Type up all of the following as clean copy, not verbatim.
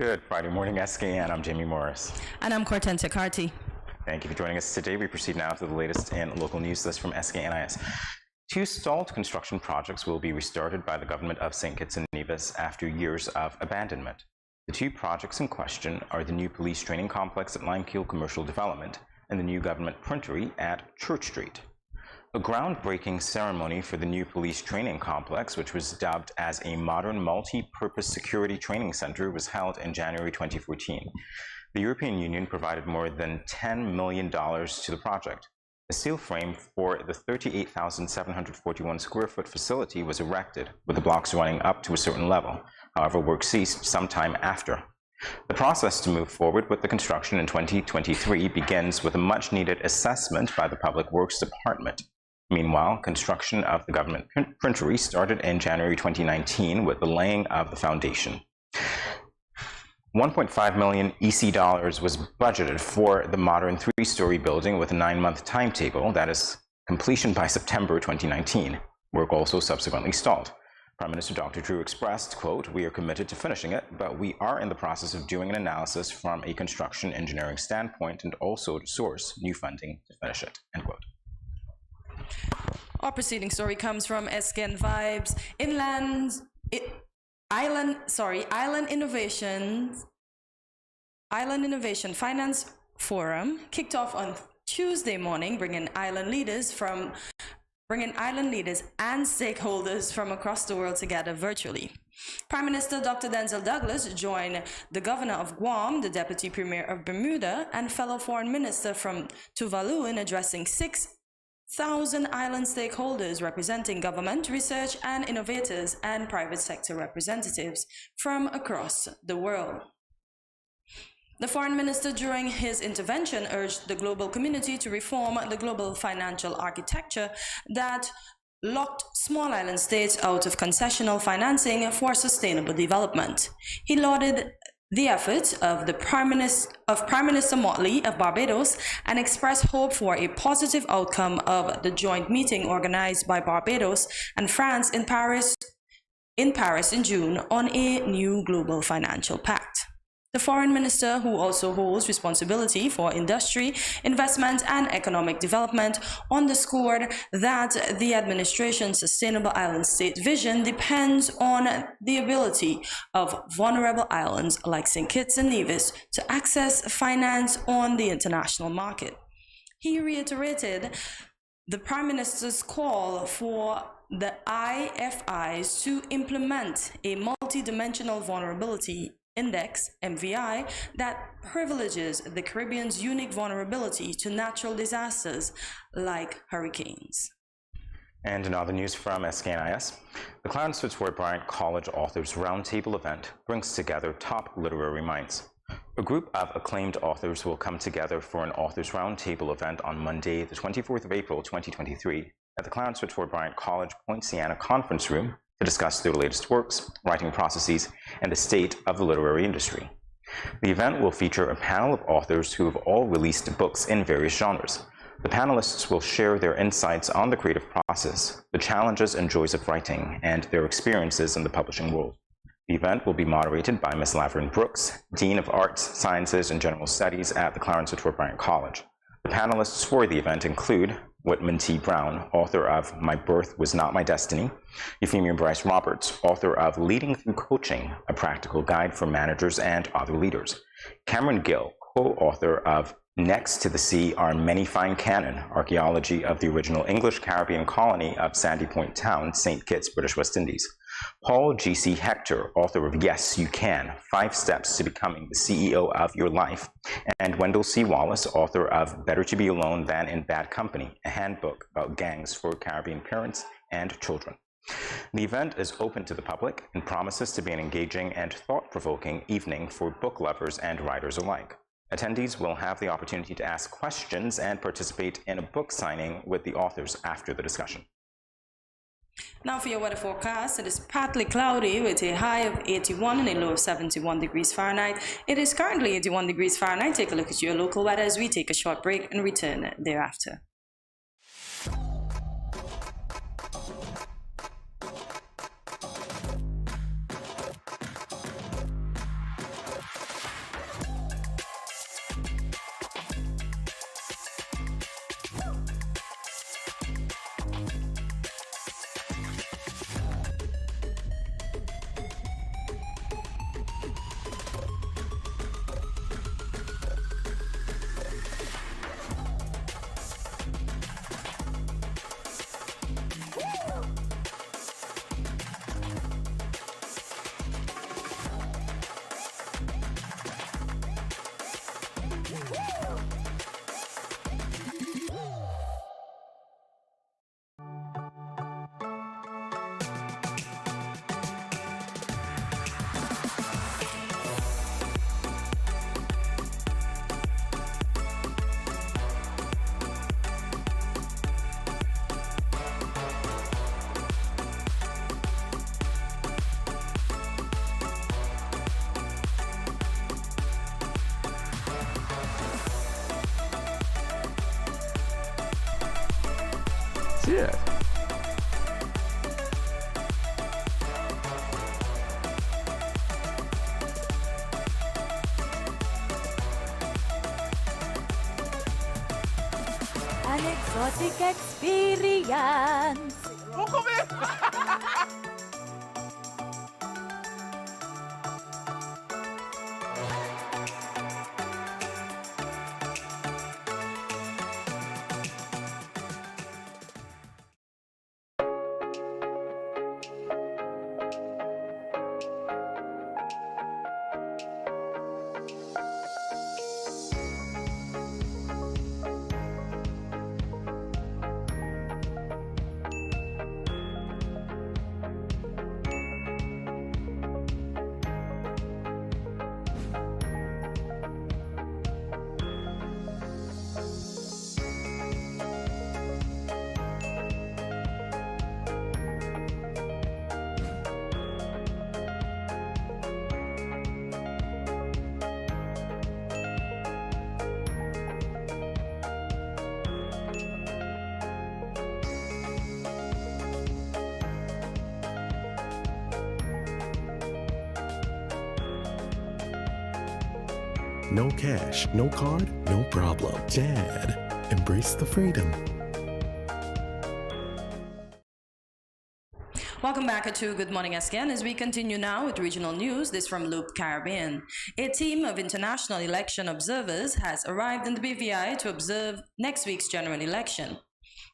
Good Friday morning, SKN. I'm Jamie Morris. And I'm Cortensia Carty. Thank you for joining us today. We proceed now to the latest in local news list from SKNIS. Two stalled construction projects will be restarted by the government of St. Kitts and Nevis after years of abandonment. The two projects in question are the new police training complex at Limekeel Commercial Development and the new government printery at Church Street. A groundbreaking ceremony for the new police training complex, which was dubbed as a modern multi-purpose security training center, was held in January 2014. The European Union provided more than $10 million to the project. A steel frame for the 38,741 square foot facility was erected, with the blocks running up to a certain level. However, work ceased sometime after. The process to move forward with the construction in 2023 begins with a much-needed assessment by the Public Works Department. Meanwhile, construction of the government printery started in January 2019 with the laying of the foundation. 1.5 million EC dollars was budgeted for the modern three-story building with a 9-month timetable, that is, completion by September 2019. Work also subsequently stalled. Prime Minister Dr. Drew expressed, quote, "We are committed to finishing it, but we are in the process of doing an analysis from a construction engineering standpoint and also to source new funding to finish it," end quote. Our preceding story comes from SKN Vibes. Island Innovation Finance Forum kicked off on Tuesday morning, bringing island leaders and stakeholders from across the world together virtually. Prime Minister Dr. Denzel Douglas joined the Governor of Guam, the Deputy Premier of Bermuda, and fellow Foreign Minister from Tuvalu in addressing 6,000 island stakeholders representing government, research and innovators and private sector representatives from across the world. The foreign minister during his intervention urged the global community to reform the global financial architecture that locked small island states out of concessional financing for sustainable development. He lauded the efforts of Prime Minister Motley of Barbados and expressed hope for a positive outcome of the joint meeting organized by Barbados and France in Paris in June on a new global financial pact. The foreign minister, who also holds responsibility for industry, investment, and economic development, underscored that the administration's sustainable island state vision depends on the ability of vulnerable islands like St. Kitts and Nevis to access finance on the international market. He reiterated the Prime Minister's call for the IFIs to implement a multidimensional vulnerability index, MVI, that privileges the Caribbean's unique vulnerability to natural disasters like hurricanes. And in other news from SKNIS, the Clarence Fitzroy Bryant College Authors Roundtable event brings together top literary minds. A group of acclaimed authors will come together for an Authors Roundtable event on Monday, the 24th of April, 2023, at the Clarence Fitzroy Bryant College Point Siena Conference Room to discuss their latest works, writing processes, and the state of the literary industry. The event will feature a panel of authors who have all released books in various genres. The panelists will share their insights on the creative process, the challenges and joys of writing, and their experiences in the publishing world. The event will be moderated by Ms. Laverne Brooks, Dean of Arts, Sciences, and General Studies at the Clarence Fitzroy Bryant College. The panelists for the event include Whitman T. Brown, author of My Birth Was Not My Destiny; Euphemia Bryce Roberts, author of Leading Through Coaching, a Practical Guide for Managers and Other Leaders; Cameron Gill, co-author of Next to the Sea Are Many Fine Cannon, Archaeology of the Original English Caribbean Colony of Sandy Point Town, St. Kitts, British West Indies; Paul G.C. Hector, author of Yes, You Can, 5 Steps to Becoming the CEO of Your Life; and Wendell C. Wallace, author of Better to Be Alone Than in Bad Company, a handbook about gangs for Caribbean parents and children. The event is open to the public and promises to be an engaging and thought-provoking evening for book lovers and writers alike. Attendees will have the opportunity to ask questions and participate in a book signing with the authors after the discussion. Now for your weather forecast, it is partly cloudy with a high of 81 and a low of 71 degrees Fahrenheit. It is currently 81 degrees Fahrenheit. Take a look at your local weather as we take a short break and return thereafter. shit. An exotic experience. No cash, no card, no problem. Dad, embrace the freedom. Welcome back to Good Morning SKN as we continue now with regional news. This from Loop Caribbean. A team of international election observers has arrived in the BVI to observe next week's general election.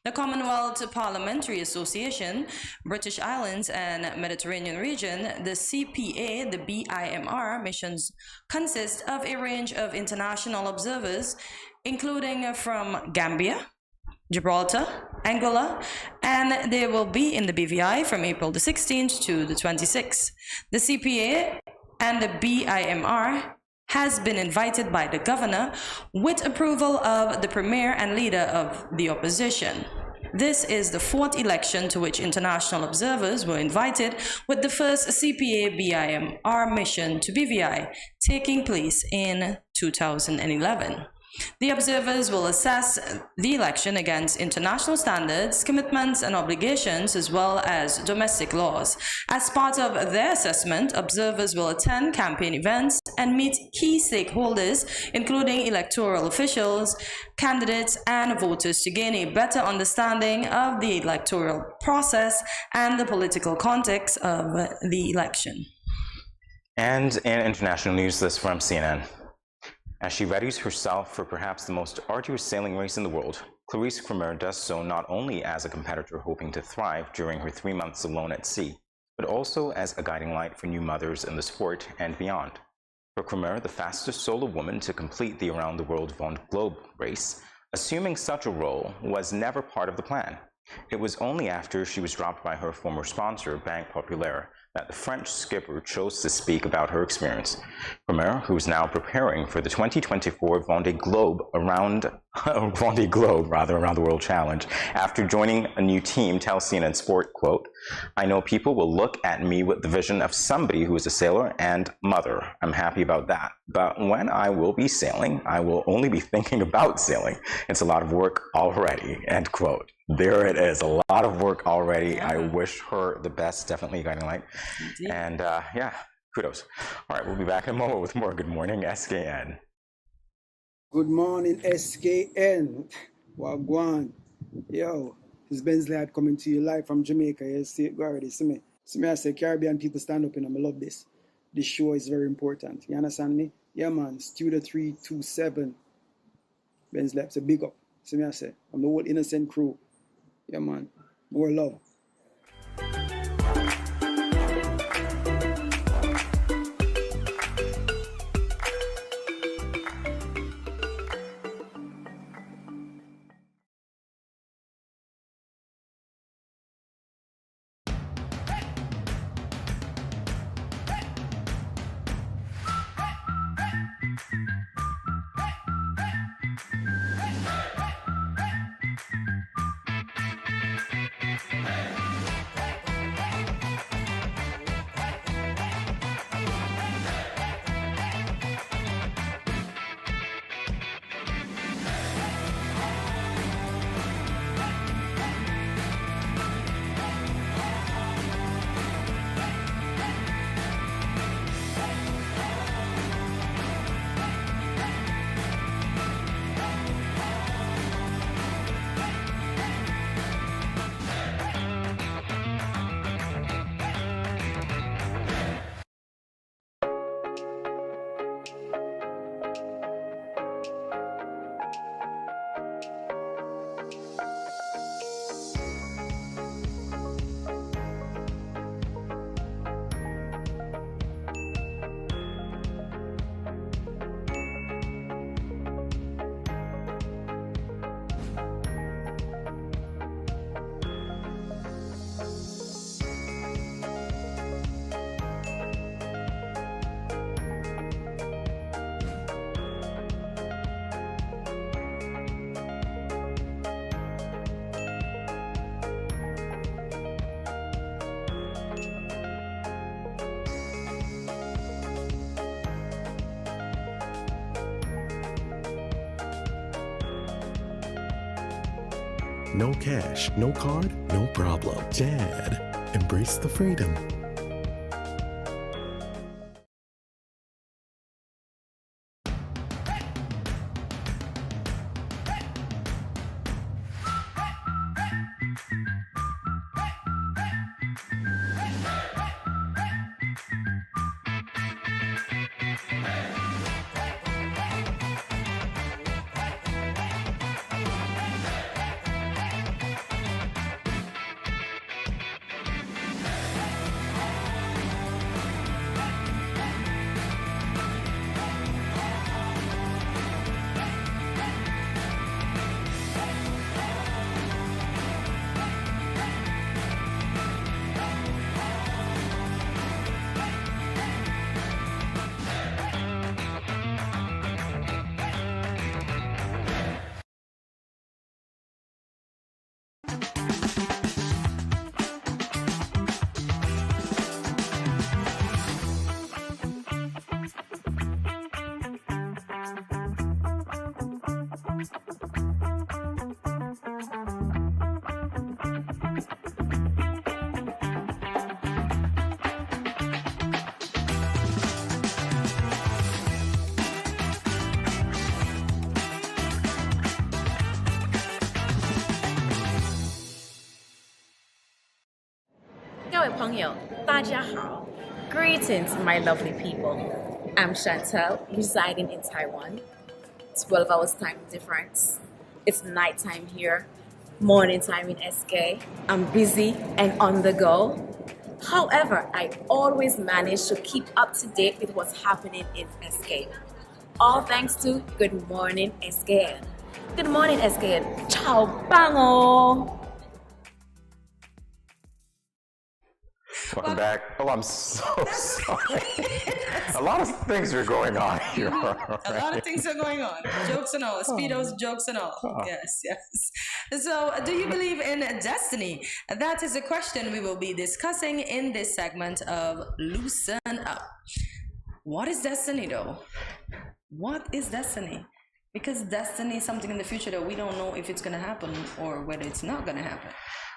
The Commonwealth Parliamentary Association, British Islands and Mediterranean Region, the CPA, the BIMR missions consist of a range of international observers, including from Gambia, Gibraltar, Angola, and they will be in the BVI from April the 16th to the 26th. The CPA and the BIMR has been invited by the governor with approval of the premier and leader of the opposition. This is the fourth election to which international observers were invited, with the first CPA-BIMR mission to BVI taking place in 2011. The observers will assess the election against international standards, commitments, and obligations, as well as domestic laws. As part of their assessment, observers will attend campaign events and meet key stakeholders, including electoral officials, candidates, and voters, to gain a better understanding of the electoral process and the political context of the election. And in international news, this from CNN. As she readies herself for perhaps the most arduous sailing race in the world, Clarice Cremer does so not only as a competitor hoping to thrive during her 3 months alone at sea, but also as a guiding light for new mothers in the sport and beyond. For Cremer, the fastest solo woman to complete the around-the-world Vendée Globe race, assuming such a role was never part of the plan. It was only after she was dropped by her former sponsor, Banque Populaire, that the French skipper chose to speak about her experience. Cremer, who is now preparing for the 2024 Vendée Globe around the World Challenge, after joining a new team, tells CNN Sport, quote, "I know people will look at me with the vision of somebody who is a sailor and mother. I'm happy about that. But when I will be sailing, I will only be thinking about sailing. It's a lot of work already," end quote. There it is, a lot of work already. Yeah. I wish her the best, definitely a guiding light. Indeed. And yeah, kudos. All right, we'll be back in a moment with more Good Morning SKN. Good morning SKN. Wagwan. Yo, it's Ben's Lad coming to you live from Jamaica. You see it already, see me? See me, I say Caribbean people stand up and I love this. This show is very important. You understand me? Yeah man, Studio 327. Ben's Lad, so big up. See me, I say, I'm the whole innocent crew. Yeah, man. More love. no cash, no card, no problem. Dad, embrace the freedom. Greetings, my lovely people. I'm Chantel, residing in Taiwan. 12 hours time difference. It's nighttime here, morning time in SK. I'm busy and on the go. However, I always manage to keep up to date with what's happening in SK. All thanks to Good Morning SKN. Good morning SKN. Ciao bango. Welcome back. Oh, I'm so sorry. A lot of things are going on here. A lot of things are going on. Jokes and all. Speedos, jokes and all. Yes, yes. So, do you believe in destiny? That is a question we will be discussing in this segment of Loosen Up. What is destiny, though? What is destiny? Because destiny is something in the future that we don't know if it's going to happen or whether it's not going to happen.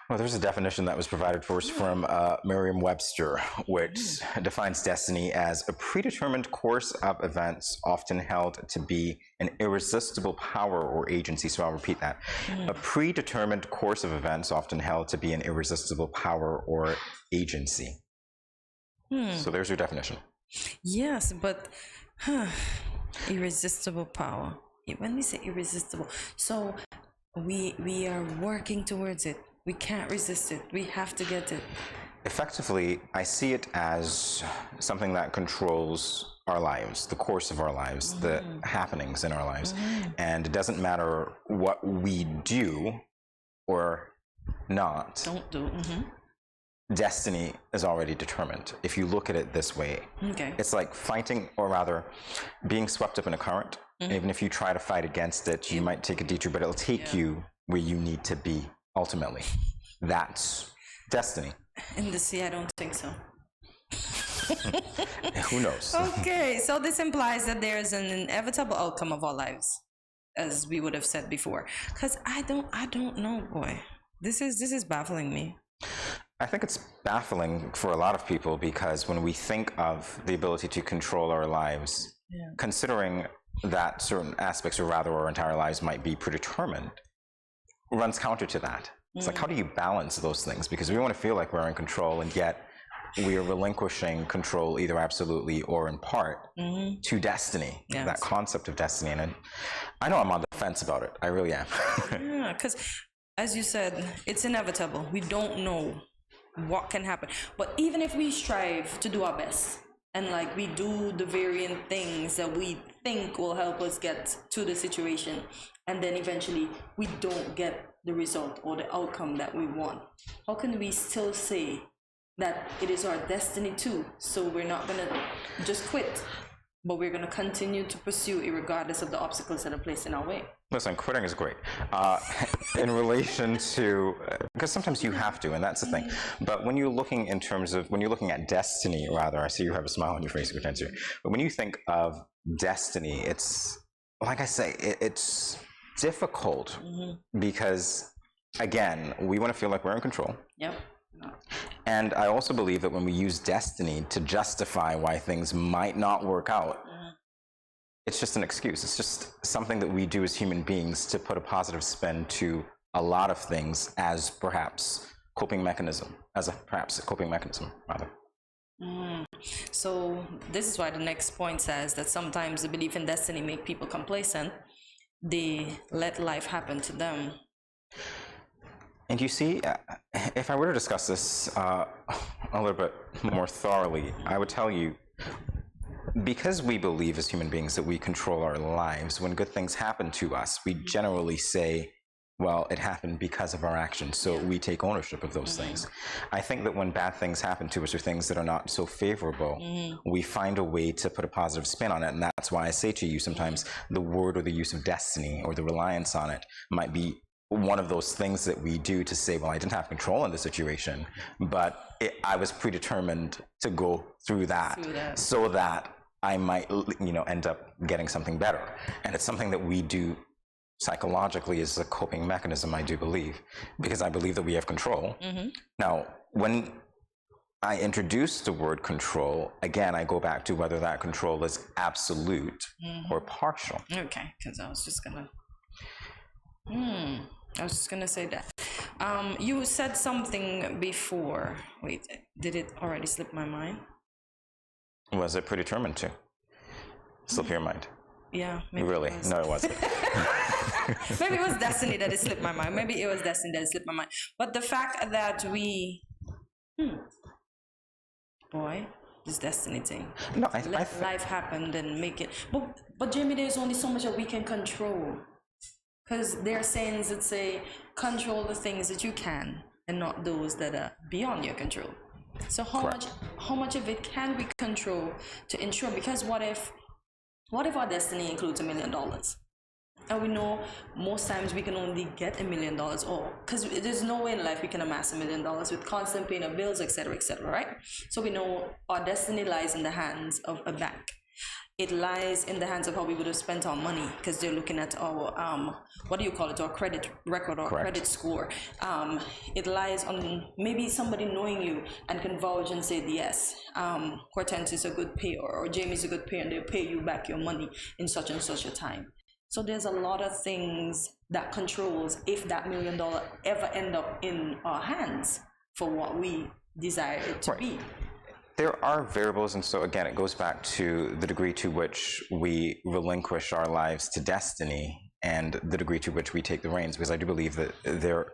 Well, there's a definition that was provided for us from Merriam-Webster, which defines destiny as a predetermined course of events often held to be an irresistible power or agency. So I'll repeat that. A predetermined course of events often held to be an irresistible power or agency. So there's your definition. Yes, but irresistible power. When we say irresistible, so we are working towards it. We can't resist it. We have to get it. Effectively, I see it as something that controls our lives, the course of our lives, the happenings in our lives. And it doesn't matter what we do or not. Don't do. Destiny is already determined. If you look at it this way, it's like fighting, or rather being swept up in a current. And even if you try to fight against it, you might take a detour, but it'll take you where you need to be. Ultimately, that's destiny. In the sea, I don't think so. Who knows? Okay, so this implies that there is an inevitable outcome of our lives, as we would have said before. Because I don't know, boy. This is baffling me. I think it's baffling for a lot of people because when we think of the ability to control our lives, considering that certain aspects, or rather our entire lives, might be predetermined, runs counter to that. It's like, how do you balance those things? Because we want to feel like we're in control, and yet we are relinquishing control either absolutely or in part to destiny, that concept of destiny. And I know I'm on the fence about it. I really am. Yeah, because as you said, it's inevitable. We don't know what can happen. But even if we strive to do our best, and like we do the varying things that we think will help us get to the situation, and then eventually we don't get the result or the outcome that we want, how can we still say that it is our destiny too? So we're not gonna just quit, but we're gonna continue to pursue it regardless of the obstacles that are placed in our way. Listen, quitting is great in relation to, because sometimes you have to, and that's the thing. But when you're looking in terms of, when you're looking at destiny, rather, I see you have a smile on your face, good answer. But when you think of destiny, it's, like I say, it's difficult because again, we want to feel like we're in control. Yep. And I also believe that when we use destiny to justify why things might not work out, it's just an excuse. It's just something that we do as human beings to put a positive spin to a lot of things as perhaps a coping mechanism, rather. So this is why the next point says that sometimes the belief in destiny make people complacent. They let life happen to them. And you see, if I were to discuss this a little bit more thoroughly, I would tell you, because we believe as human beings that we control our lives, when good things happen to us, we generally say, well, it happened because of our actions, so we take ownership of those things. I think that when bad things happen to us or things that are not so favorable, we find a way to put a positive spin on it, and that's why I say to you sometimes the word or the use of destiny or the reliance on it might be one of those things that we do to say, well, I didn't have control in the situation, but I was predetermined to go through that so that I might, end up getting something better. And it's something that we do psychologically as a coping mechanism, I do believe, because I believe that we have control. Now, when I introduce the word control, again, I go back to whether that control is absolute or partial. Okay, because I was just gonna say that. You said something before. Wait, did it already slip my mind? Was it predetermined to slip your mind? Yeah. Maybe Really? No, it wasn't. Maybe it was destiny that it slipped my mind. Maybe it was destiny that it slipped my mind. But the fact that we, boy, this destiny thing. No, Let life happen and make it. But Jamie, there's only so much that we can control. Because there are sayings that say, control the things that you can and not those that are beyond your control. So how much of it can we control to ensure? Because what if our destiny includes $1 million? And we know most times we can only get $1 million, or because there's no way in life we can amass $1 million with constant paying of bills, etc., right? So we know our destiny lies in the hands of a bank. It lies in the hands of how we would have spent our money, because they're looking at our our credit record or credit score. It lies on maybe somebody knowing you and can vouch and say, yes, Hortense is a good payer, or Jamie's a good payer, and they'll pay you back your money in such and such a time. So there's a lot of things that controls if that $1 million ever end up in our hands for what we desire it to be. There are variables, and so again, it goes back to the degree to which we relinquish our lives to destiny and the degree to which we take the reins, because I do believe that there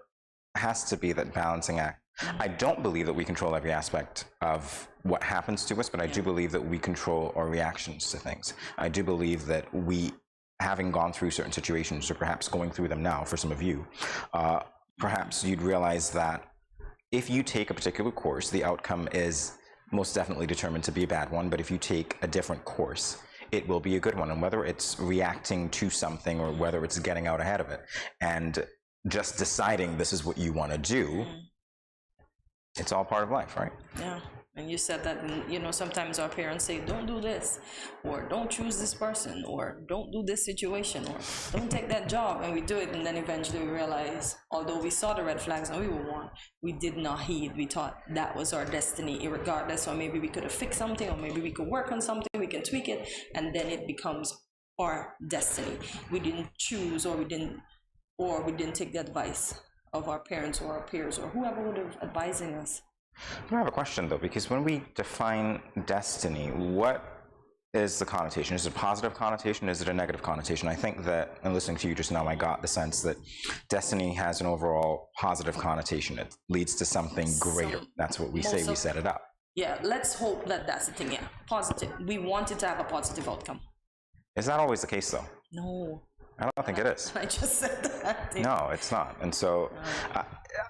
has to be that balancing act. I don't believe that we control every aspect of what happens to us, but I do believe that we control our reactions to things. I do believe that we, having gone through certain situations, or perhaps going through them now for some of you, perhaps you'd realize that if you take a particular course, the outcome is most definitely determined to be a bad one, but if you take a different course, it will be a good one. And whether it's reacting to something or whether it's getting out ahead of it and just deciding this is what you want to do, it's all part of life, right? Yeah. And you said that, and, sometimes our parents say, don't do this, or don't choose this person, or don't do this situation, or don't take that job, and we do it, and then eventually we realize, although we saw the red flags and we were warned, we did not heed. We thought that was our destiny, irregardless, or maybe we could have fixed something, or maybe we could work on something, we can tweak it, and then it becomes our destiny. We didn't choose, or we didn't take the advice of our parents or our peers or whoever would have advising us. I have a question though, because when we define destiny, what is the connotation? Is it a positive connotation? Is it a negative connotation? I think that, in listening to you just now, I got the sense that destiny has an overall positive connotation. It leads to something greater. That's what we say, we set it up. Yeah, let's hope that that's the thing, yeah. Positive. We want it to have a positive outcome. Is that always the case though? No. I don't think it is. I just said that. No, it's not. And so,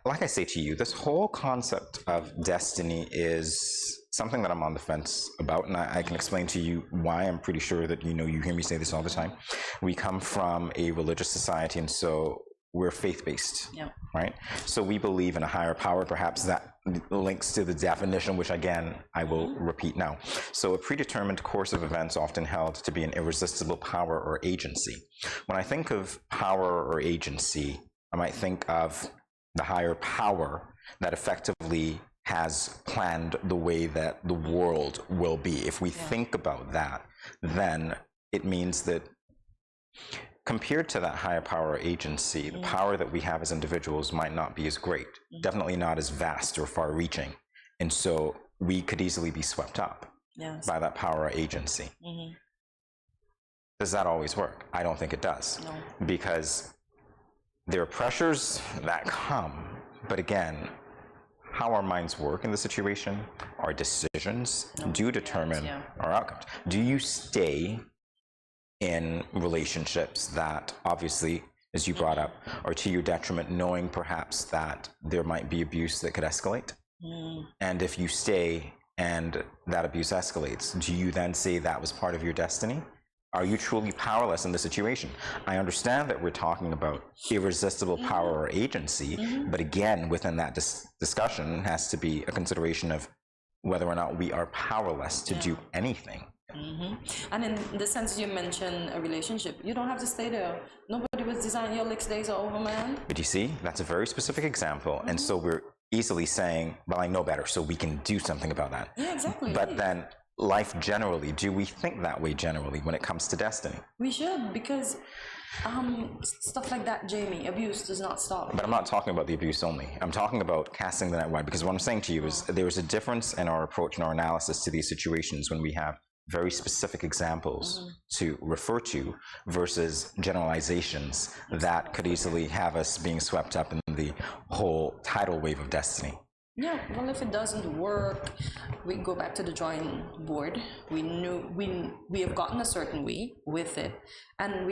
like I say to you, this whole concept of destiny is something that I'm on the fence about, and I can explain to you why. I'm pretty sure that you hear me say this all the time. We come from a religious society, and so we're faith-based, right? So we believe in a higher power. Perhaps that links to the definition, which again, I will repeat now. So a predetermined course of events often held to be an irresistible power or agency. When I think of power or agency, I might think of the higher power that effectively has planned the way that the world will be. If we think about that, then it means that compared to that higher power agency, the power that we have as individuals might not be as great, definitely not as vast or far reaching. And so we could easily be swept up by that power agency. Does that always work? I don't think it does. No. Because there are pressures that come, but again, how our minds work in the situation, our decisions do determine our outcomes. Do you stay in relationships that obviously, as you brought up, are to your detriment, knowing perhaps that there might be abuse that could escalate? And if you stay and that abuse escalates, do you then say that was part of your destiny? Are you truly powerless in the situation? I understand that we're talking about irresistible power or agency, but again, within that discussion has to be a consideration of whether or not we are powerless to do anything. And in the sense you mentioned a relationship, you don't have to stay there. Nobody was designed your licks days are over, man. But you see, that's a very specific example, and so we're easily saying, well, I know better, so we can do something about that. Yeah, exactly. But then life generally, do we think that way generally when it comes to destiny? We should, because stuff like that, Jamie, abuse does not stop. But I'm not talking about the abuse only. I'm talking about casting the net wide, because what I'm saying to you is there's a difference in our approach and our analysis to these situations when we have very specific examples to refer to versus generalizations that could easily have us being swept up in the whole tidal wave of destiny. Yeah, well, if it doesn't work, we go back to the drawing board. We have gotten a certain way with it, and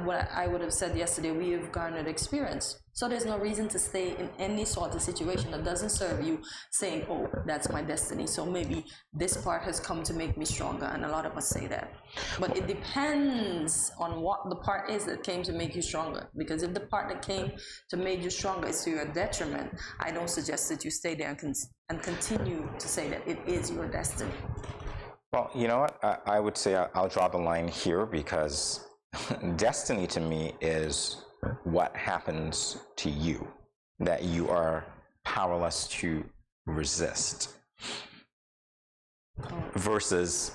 what I would have said yesterday, we have garnered experience. So there's no reason to stay in any sort of situation that doesn't serve you, saying, "Oh, that's my destiny. So maybe this part has come to make me stronger." And a lot of us say that, but it depends on what the part is that came to make you stronger. Because if the part that came to make you stronger is to your detriment, I don't suggest that you stay there and continue to say that it is your destiny. Well, you know what? I would say I'll draw the line here, because destiny to me is what happens to you that you are powerless to resist, versus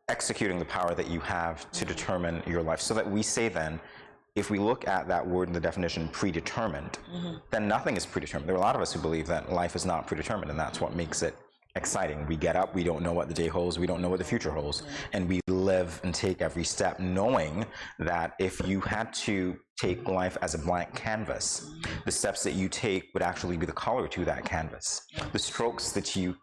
executing the power that you have to determine your life. So that we say then, if we look at that word in the definition, predetermined, then nothing is predetermined. There are a lot of us who believe that life is not predetermined, and that's what makes it exciting. We get up, we don't know what the day holds, we don't know what the future holds, and we live and take every step knowing that if you had to take life as a blank canvas, the steps that you take would actually be the color to that canvas, the strokes that you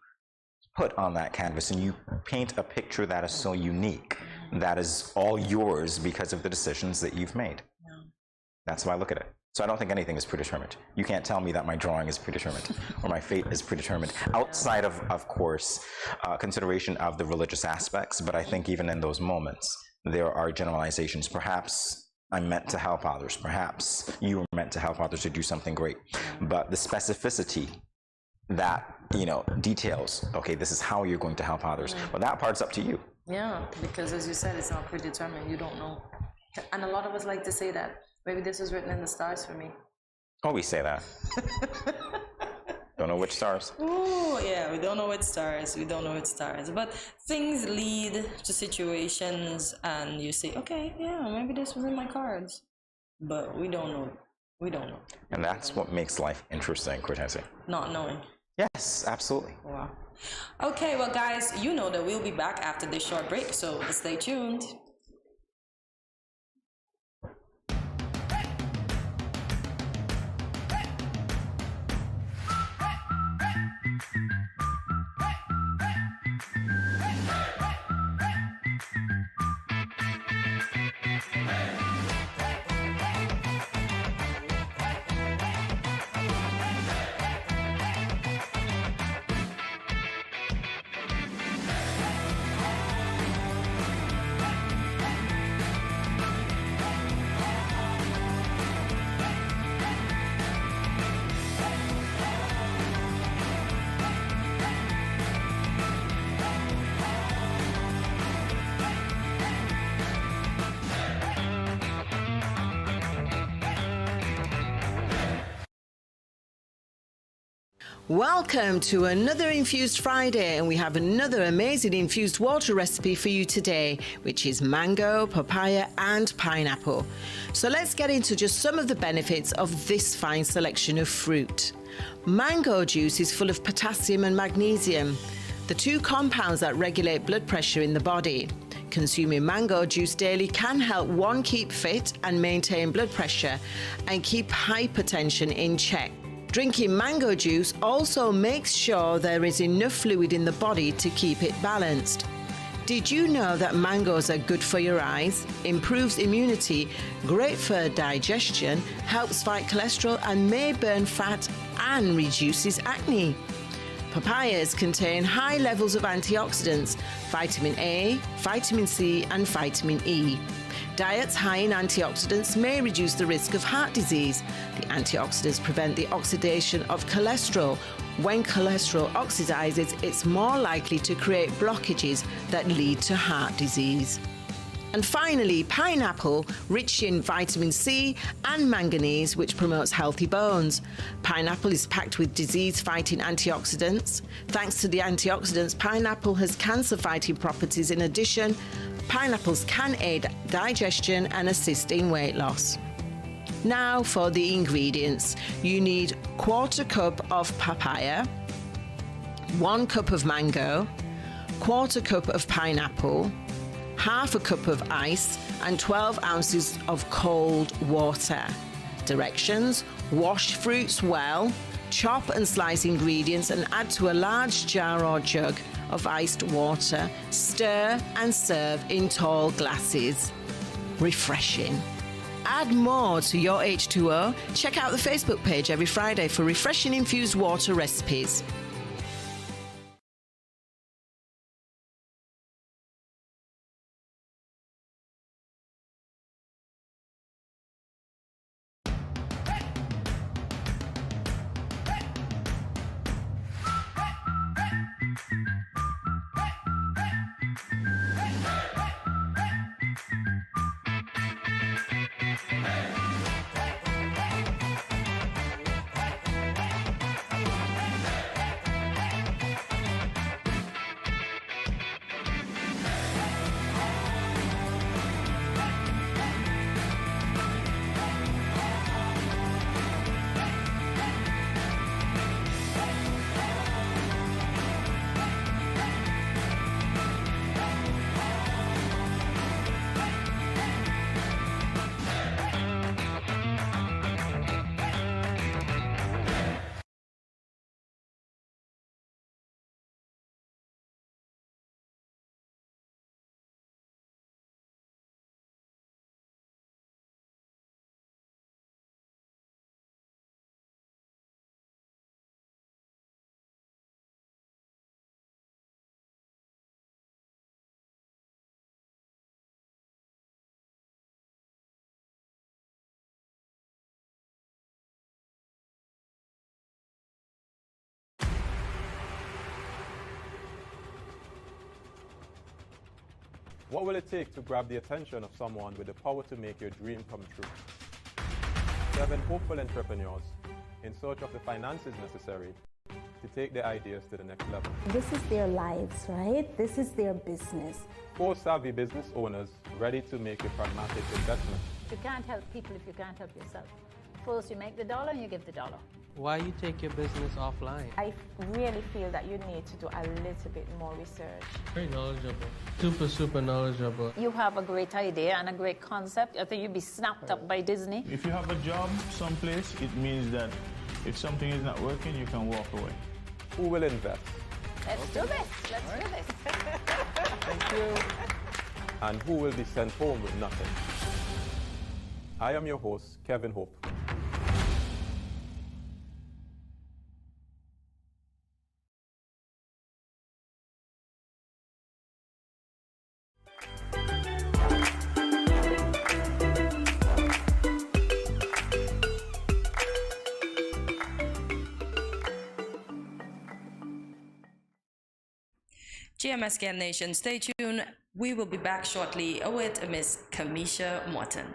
put on that canvas, and you paint a picture that is so unique, that is all yours because of the decisions that you've made. That's how I look at it. So I don't think anything is predetermined. You can't tell me that my drawing is predetermined or my fate is predetermined, outside of course, consideration of the religious aspects. But I think even in those moments, there are generalizations. Perhaps I'm meant to help others. Perhaps you were meant to help others to do something great. But the specificity that, details, okay, this is how you're going to help others. Well, that part's up to you. Yeah, because as you said, it's not predetermined. You don't know. And a lot of us like to say that. Maybe this was written in the stars for me. Oh, we say that. Don't know which stars. Oh, yeah, we don't know which stars. We don't know which stars. But things lead to situations, and you say, okay, yeah, maybe this was in my cards. But we don't know. We don't know. And that's what makes life interesting, Cortese. Not knowing. Yes, absolutely. Wow. Okay, well, guys, you know that we'll be back after this short break, so stay tuned. Welcome to another Infused Friday, and we have another amazing infused water recipe for you today, which is mango, papaya and pineapple. So let's get into just some of the benefits of this fine selection of fruit. Mango juice is full of potassium and magnesium, the two compounds that regulate blood pressure in the body. Consuming mango juice daily can help one, keep fit and maintain blood pressure and keep hypertension in check. Drinking mango juice also makes sure there is enough fluid in the body to keep it balanced. Did you know that mangoes are good for your eyes, improves immunity, great for digestion, helps fight cholesterol and may burn fat and reduces acne? Papayas contain high levels of antioxidants, vitamin A, vitamin C and vitamin E. Diets high in antioxidants may reduce the risk of heart disease. The antioxidants prevent the oxidation of cholesterol. When cholesterol oxidizes, it's more likely to create blockages that lead to heart disease. And finally, pineapple, rich in vitamin C and manganese, which promotes healthy bones. Pineapple is packed with disease-fighting antioxidants. Thanks to the antioxidants, pineapple has cancer-fighting properties. In addition, pineapples can aid digestion and assist in weight loss. Now for the ingredients. You need 1/4 cup of papaya, 1 cup of mango, 1/4 cup of pineapple, 1/2 cup of ice and 12 ounces of cold water. Directions: wash fruits well, chop and slice ingredients and add to a large jar or jug of iced water. Stir and serve in tall glasses. Refreshing. Add more to your H2O. Check out the Facebook page every Friday for refreshing infused water recipes. What will it take to grab the attention of someone with the power to make your dream come true? 7 hopeful entrepreneurs in search of the finances necessary to take their ideas to the next level. This is their lives, right? This is their business. 4 savvy business owners ready to make a pragmatic investment. You can't help people if you can't help yourself. First, you make the dollar and you give the dollar. Why you take your business offline? I really feel that you need to do a little bit more research. Very knowledgeable. Super knowledgeable. You have a great idea and a great concept. I think you'd be snapped up by Disney. If you have a job someplace, it means that if something is not working, you can walk away. Who will invest? Let's do this. Let's do this. Thank you. And who will be sent home with nothing? I am your host, Kevin Hope. GMSKN Nation, stay tuned. We will be back shortly with Miss Kamisha Morton.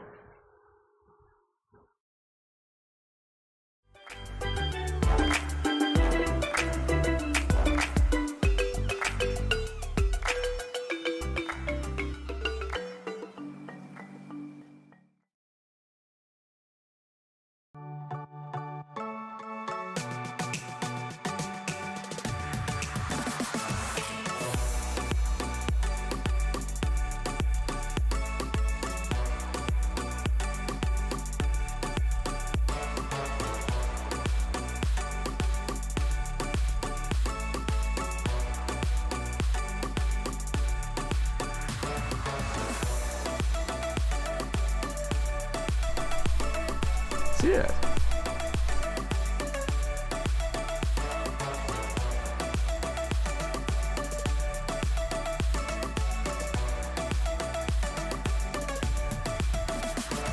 see it.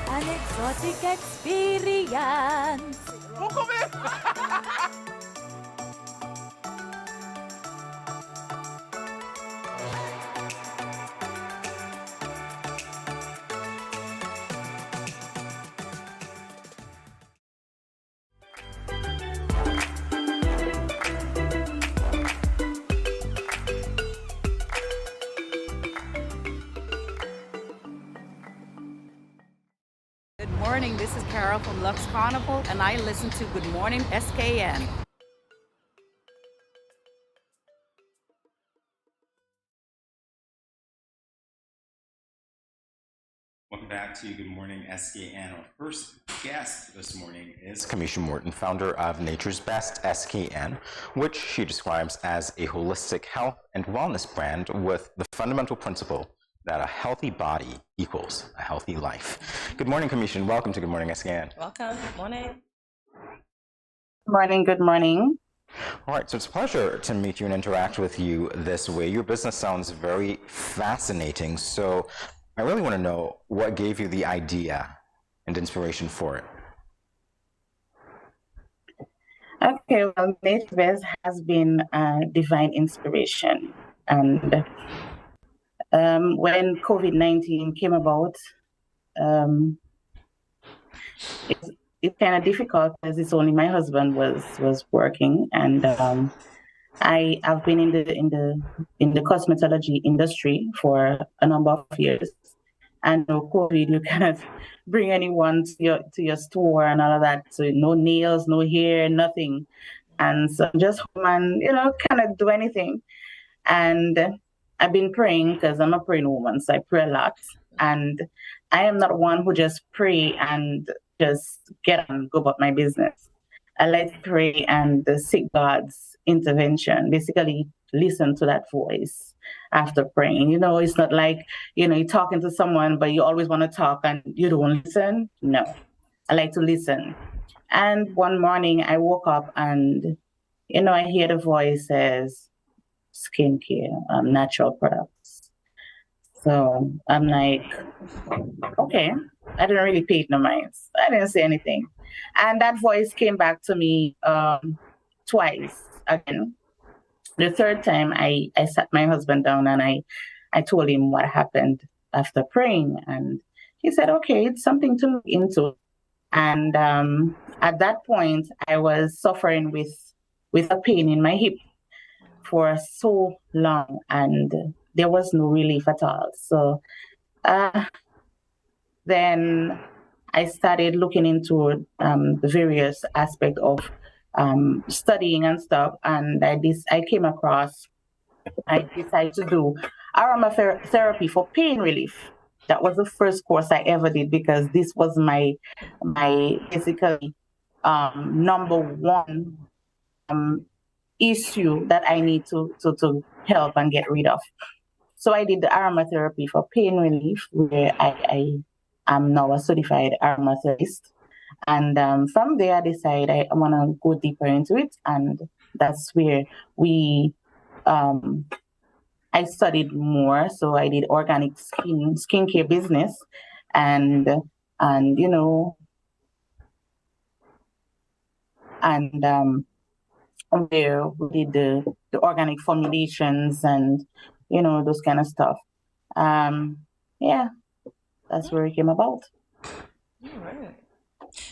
An exotic experience. Good morning, this is Carol from Lux Carnival, and I listen to Good Morning SKN. Welcome back to Good Morning SKN. Our first guest this morning is Kamisha Morton, founder of Nature's Best SKN, which she describes as a holistic health and wellness brand with the fundamental principle that a healthy body equals a healthy life. Good morning, Kamisha, and welcome to Good Morning SKN. Welcome. Good morning. Good morning. Good morning. All right, so it's a pleasure to meet you and interact with you this way. Your business sounds very fascinating, so I really want to know what gave you the idea and inspiration for it. Okay, well, Nature's Best has been divine inspiration. And when COVID-19 came about, it's kind of difficult because it's only my husband was working, and I have been in the cosmetology industry for a number of years. And no COVID, you cannot bring anyone to your store and all of that. So no nails, no hair, nothing. And so just home and cannot do anything. And I've been praying because I'm a praying woman, so I pray a lot. And I am not one who just pray and just get on, go about my business. I like to pray and seek God's intervention, basically listen to that voice after praying. It's not like, you're talking to someone, but you always want to talk and you don't listen. No, I like to listen. And one morning I woke up and, I hear the voice says, skincare, natural products. So I'm like, okay, I didn't really pay it no mind. I didn't say anything. And that voice came back to me twice again. The third time I sat my husband down and I told him what happened after praying. And he said, okay, it's something to look into. And at that point, I was suffering with a pain in my hip for so long, and there was no relief at all. So then I started looking into the various aspects of studying and stuff, and I decided to do aromatherapy for pain relief. That was the first course I ever did because this was my basically number one issue that I need to help and get rid of. So I did the aromatherapy for pain relief, where I am now a certified aromatherapist. And from there, I decided I want to go deeper into it. And that's where I studied more. So I did organic skincare business where we did the organic formulations and, those kind of stuff. That's where it came about. All right.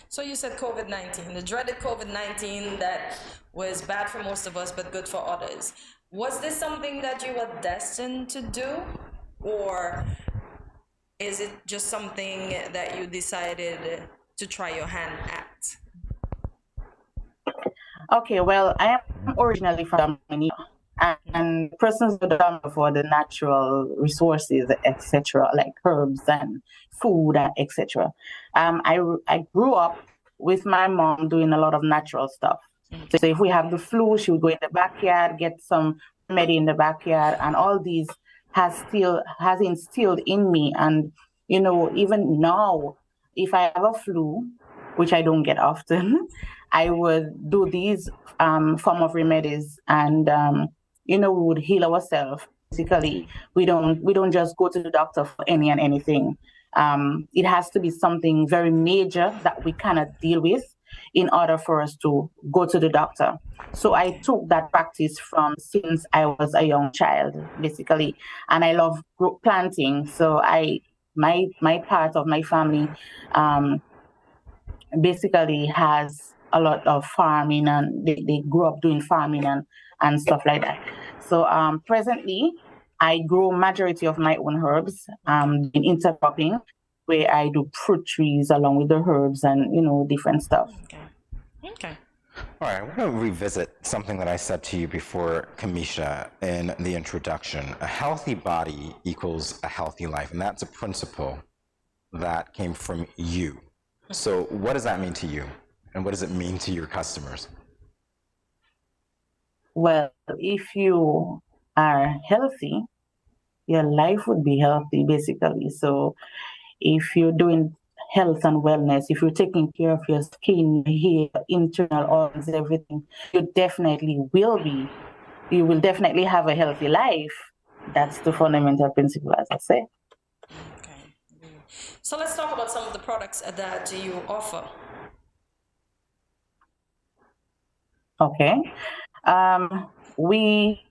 So you said COVID-19, the dreaded COVID-19 that was bad for most of us, but good for others. Was this something that you were destined to do? Or is it just something that you decided to try your hand at? Okay, well, I am originally from Dominica, and persons who are for the natural resources, etc., like herbs and food, etc. I grew up with my mom doing a lot of natural stuff. So if we have the flu, she would go in the backyard, get some remedy in the backyard, and all these has instilled in me. And even now, if I have a flu, which I don't get often, I would do these form of remedies, and we would heal ourselves. Basically, we don't just go to the doctor for any and anything. It has to be something very major that we cannot deal with in order for us to go to the doctor. So I took that practice from since I was a young child, basically, and I love planting. So my part of my family basically has a lot of farming, and they grew up doing farming and stuff like that. So presently, I grow majority of my own herbs in intercropping, where I do fruit trees along with the herbs and different stuff. Okay. All right, I want to revisit something that I said to you before, Kamisha, in the introduction. A healthy body equals a healthy life, and that's a principle that came from you. So what does that mean to you, and what does it mean to your customers? Well, if you are healthy, your life would be healthy, basically. So if you're doing health and wellness, if you're taking care of your skin, your hair, internal organs, everything, you will definitely have a healthy life. That's the fundamental principle, as I say. Okay. So let's talk about some of the products that you offer. Okay. We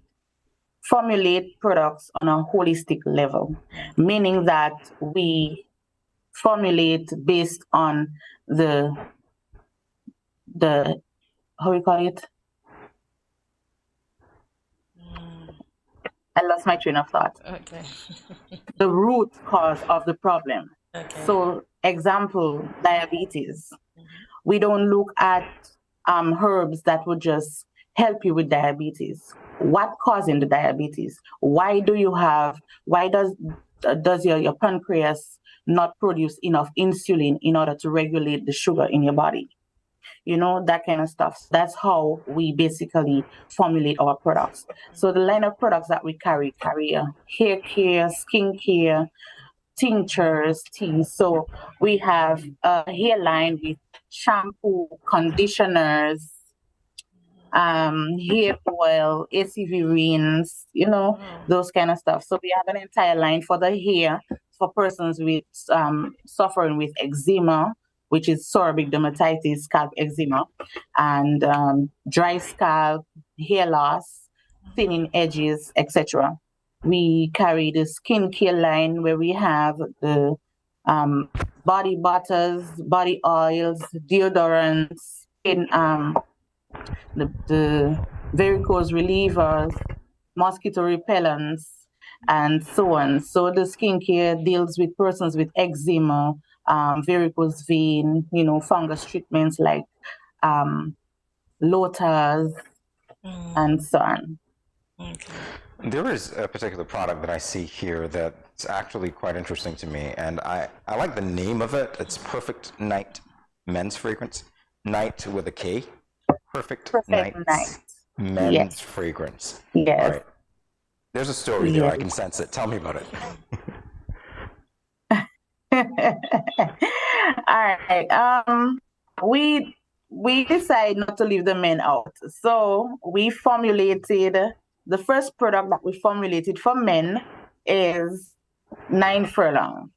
formulate products on a holistic level, meaning that we formulate based on the how we call it? I lost my train of thought. Okay. The root cause of the problem. Okay. So, example, diabetes. We don't look at herbs that would just help you with diabetes. What causing the diabetes? Why does your pancreas not produce enough insulin in order to regulate the sugar in your body? That kind of stuff. That's how we basically formulate our products. So the line of products that we carry hair care, skin care, tinctures, teas. So we have a hair line with shampoo, conditioners, hair oil, ACV rinse, those kind of stuff. So we have an entire line for the hair for persons with suffering with eczema, which is seborrheic dermatitis, scalp eczema, and dry scalp, hair loss, thinning edges, etc. We carry the skincare line where we have the body butters, body oils, deodorants, the varicose relievers, mosquito repellents, and so on. So the skincare deals with persons with eczema, varicose vein, fungus treatments like lotas, and so on. Okay. There is a particular product that I see here that's actually quite interesting to me, and I like the name of it. It's Perfect Night Men's Fragrance. Night with a K. Perfect Night Men's Fragrance. Yes. All right. There's a story there. I can sense it. Tell me about it. All right. We decide not to leave the men out. So we formulated, the first product that we formulated for men is 9 Furlong.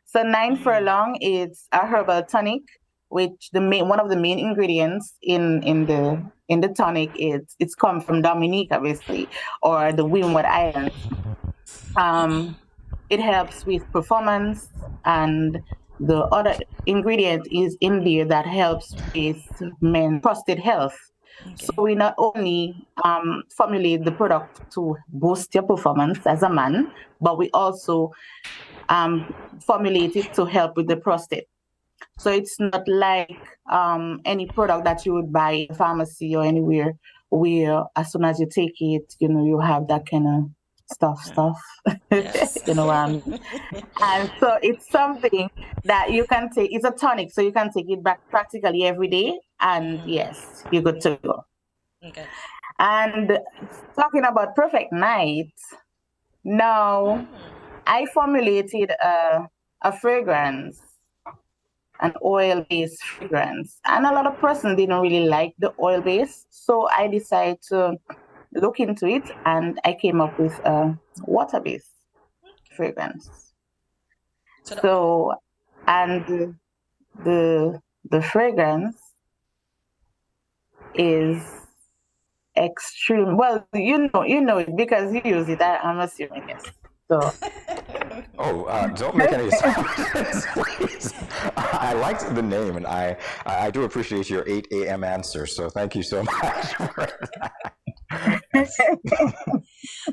So 9 Furlong is a herbal tonic, which one of the main ingredients in the tonic it's come from Dominica, basically, or the Windward Islands. It helps with performance, and the other ingredient is in there that helps with men's prostate health. Okay. So we not only formulate the product to boost your performance as a man, but we also formulate it to help with the prostate. So it's not like any product that you would buy in a pharmacy or anywhere where as soon as you take it, you have that kind of stuff. Yes. And so it's something that you can take. It's a tonic, so you can take it back practically every day, and yes, you're good to go. Okay. And talking about Perfect Night, now I formulated a fragrance an oil-based fragrance. And a lot of persons didn't really like the oil-based, so I decided to look into it, and I came up with a water-based fragrance. So, and the fragrance is extreme. Well, you know it because you use it. I'm assuming, yes. So. Don't make any assumptions, please. I liked the name, and I do appreciate your 8 a.m. answer, so thank you so much for that.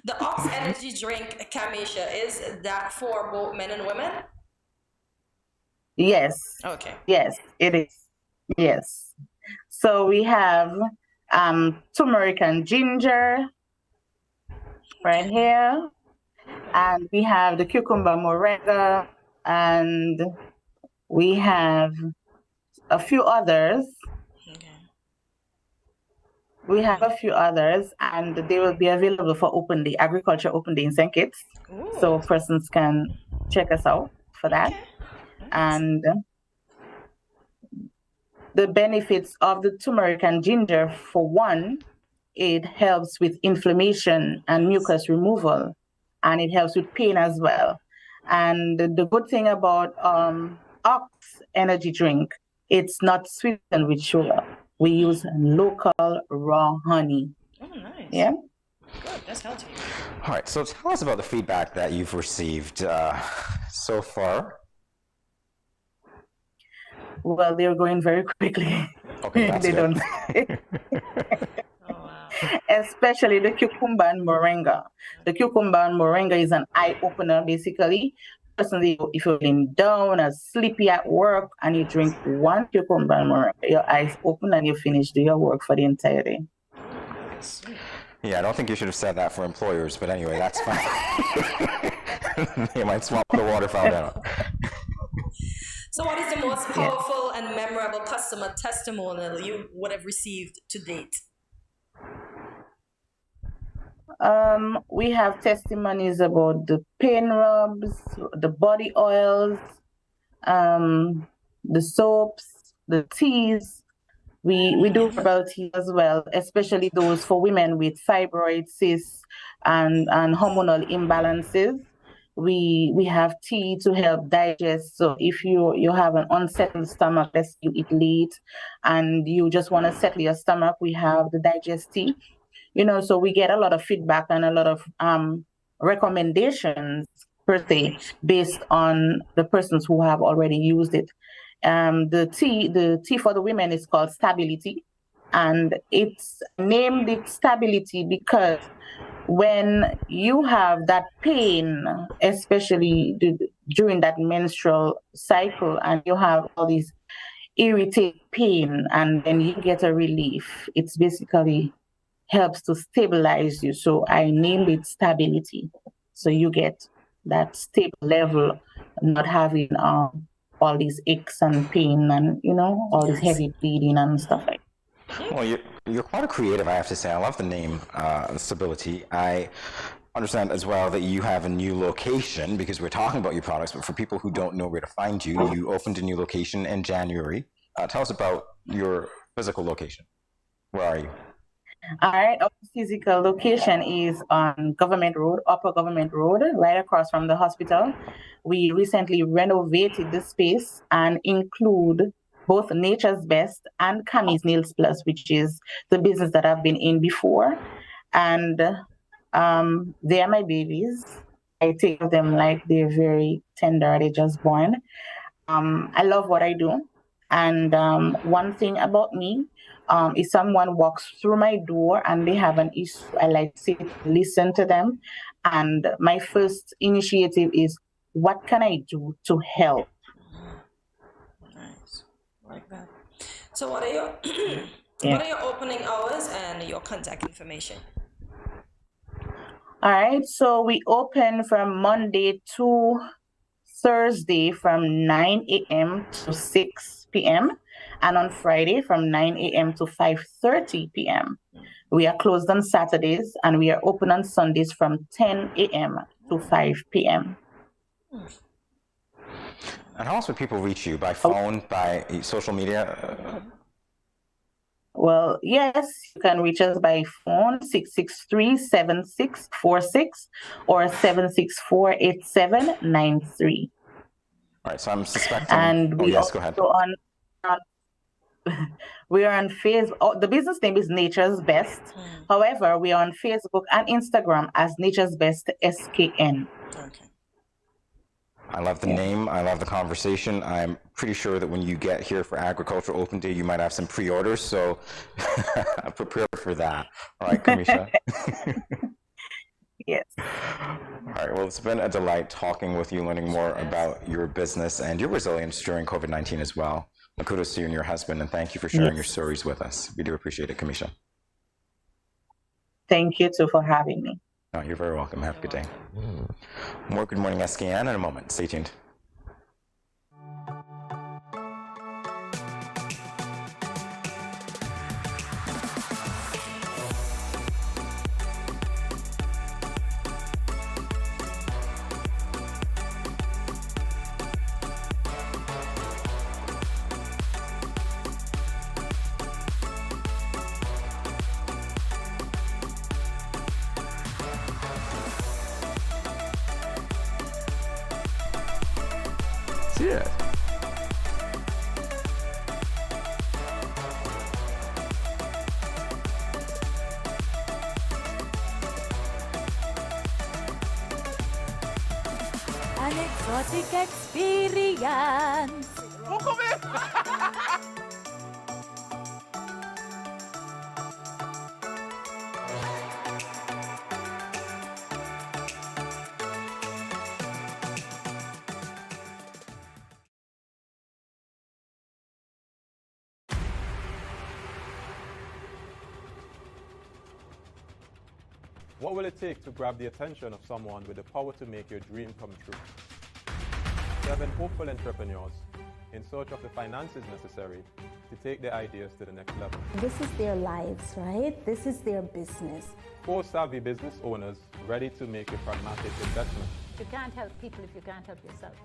The Ox Energy drink, Kamisha, is that for both men and women? Yes. Okay. Yes, it is. Yes. So we have turmeric and ginger right here. And we have the cucumber moringa, and we have a few others. We have a few others, and they will be available for Open Day, Agriculture Open Day in St. Kitts. So persons can check us out for that. And the benefits of the turmeric and ginger, for one, it helps with inflammation and mucus removal, and it helps with pain as well. And the good thing about Ox Energy drink, it's not sweetened with sugar. We use local raw honey. Oh, nice. Yeah. Good. That's healthy. All right. So tell us about the feedback that you've received so far. Well, they're going very quickly. Okay, that's they good. don't. Especially the cucumber and moringa. The cucumber and moringa is an eye opener, basically. Personally, if you're feeling down or sleepy at work and you drink one cucumber and moringa, your eyes open and you finish do your work for the entire day. Yeah, I don't think you should have said that for employers, but anyway, that's fine. They might swap the water fountain out. So what is the most powerful and memorable customer testimonial you would have received to date? We have testimonies about the pain rubs, the body oils, the soaps, the teas. We do herbal tea as well, especially those for women with fibroid cysts and hormonal imbalances. We have tea to help digest. So if you have an unsettled stomach, let's say you eat late and you just want to settle your stomach, we have the digest tea. So we get a lot of feedback and a lot of recommendations per se based on the persons who have already used it. The tea for the women is called Stability, and it's named it Stability because when you have that pain, especially during that menstrual cycle, and you have all these irritated pain, and then you get a relief, it's basically helps to stabilize you. So I named it Stability. So you get that stable level, not having all these aches and pain and, all this heavy bleeding and stuff like that. Well, you're quite a creative, I have to say. I love the name, Stability. I understand as well that you have a new location because we're talking about your products, but for people who don't know where to find you, you opened a new location in January. Tell us about your physical location. Where are you? All right, our physical location is on Government Road, Upper Government Road, right across from the hospital. We recently renovated the space and include both Nature's Best and Cammie's Nails Plus, which is the business that I've been in before. And they are my babies. I take them like they're very tender, they're just born. I love what I do. And one thing about me, if someone walks through my door and they have an issue, I like to listen to them. And my first initiative is, what can I do to help? Nice, like that. So what are your what are your opening hours and your contact information? All right, so we open from Monday to Thursday from 9 a.m. to 6 p.m. and on Friday from 9 a.m. to 5:30 p.m. We are closed on Saturdays and we are open on Sundays from 10 a.m. to 5 p.m. And how else would people reach you? By phone, by social media? Well, yes, you can reach us by phone 663-7646 or 764-8793. All right, so I'm suspecting. And we yes, go ahead. We are on Facebook. Oh, the business name is Nature's Best. However, we are on Facebook and Instagram as Nature's Best SKN. Okay. I love the name. I love the conversation. I'm pretty sure that when you get here for Agriculture Open Day, you might have some pre-orders, so prepare for that. All right, Kamisha? Yes. All right, well, it's been a delight talking with you, learning more about your business and your resilience during COVID-19 as well. And kudos to you and your husband, and thank you for sharing your stories with us. We do appreciate it, Kamisha. Thank you, too, for having me. No, you're very welcome. Have a good day. More Good Morning SKN in a moment. Stay tuned. Yeah. An exotic experience. What will it take to grab the attention of someone with the power to make your dream come true? 7 hopeful entrepreneurs in search of the finances necessary to take their ideas to the next level. This is their lives, right? This is their business. 4 savvy business owners ready to make a pragmatic investment. You can't help people if you can't help yourself.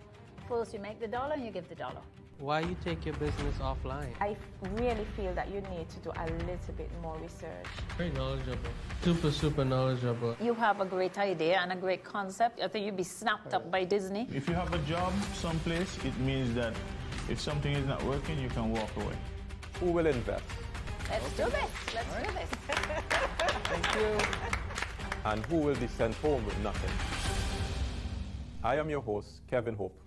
First you make the dollar and you give the dollar. Why you take your business offline? I really feel that you need to do a little bit more research. Very knowledgeable. Super knowledgeable. You have a great idea and a great concept. I think you'd be snapped up by Disney. If you have a job someplace, it means that if something is not working, you can walk away. Who will invest? Let's do this. Let's do this. Thank you. And who will be sent home with nothing? I am your host, Kevin Hope.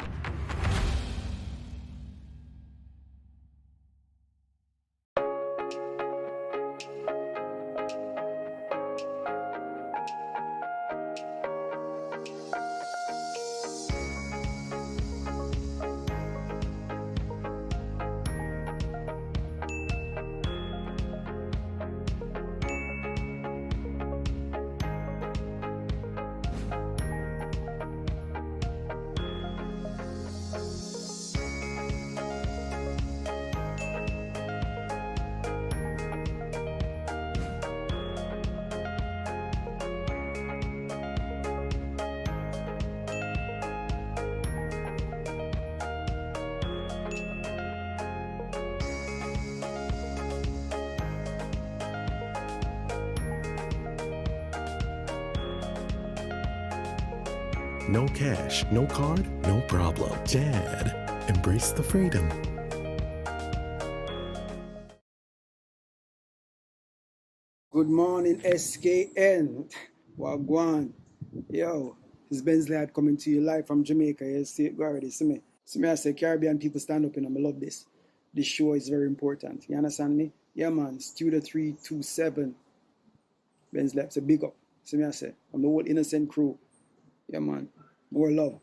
No cash, no card, no problem. Dad, embrace the freedom. Good morning, SKN. Wagwan. Yo, it's Bensley coming to you live from Jamaica. You see it already. See me, I say Caribbean people stand up and I love this. This show is very important. You understand me? Yeah, man. Studio 327. Bensley, it's a big up. See me, I say. I'm the whole innocent crew. Yeah, man. More love.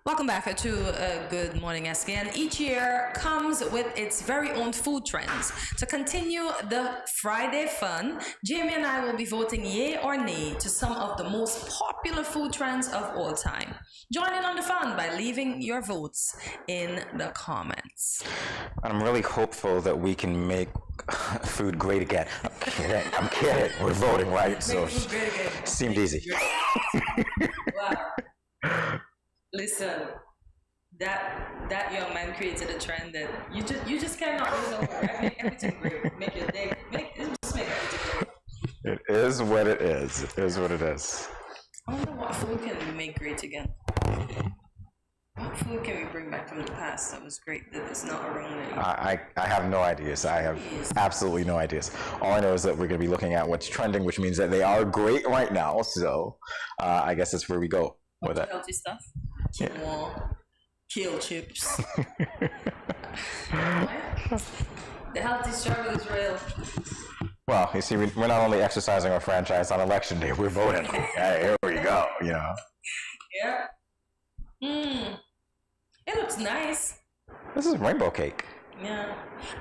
Welcome back to Good Morning SKN. Each year comes with its very own food trends. To continue the Friday fun, Jamie and I will be voting yay or nay to some of the most popular food trends of all time. Join in on the fun by leaving your votes in the comments. I'm really hopeful that we can make food great again. I'm kidding. We're voting, right? So it seemed easy. Wow. Listen, that young man created a trend that you just cannot lose over. Make everything great. Make your day. Just make everything great. It is what it is. It is what it is. I wonder what food can we make great again. What food can we bring back from the past that was great that is not around anymore? I have no ideas. I have absolutely no ideas. All I know is that we're going to be looking at what's trending, which means that they are great right now. So I guess that's where we go with it. Healthy stuff. Quinoa, kale chips. The healthy struggle is real. Well, you see, we're not only exercising our franchise on election day, we're voting. Hey, here we go, you know. Yeah. It looks nice. This is rainbow cake. Yeah.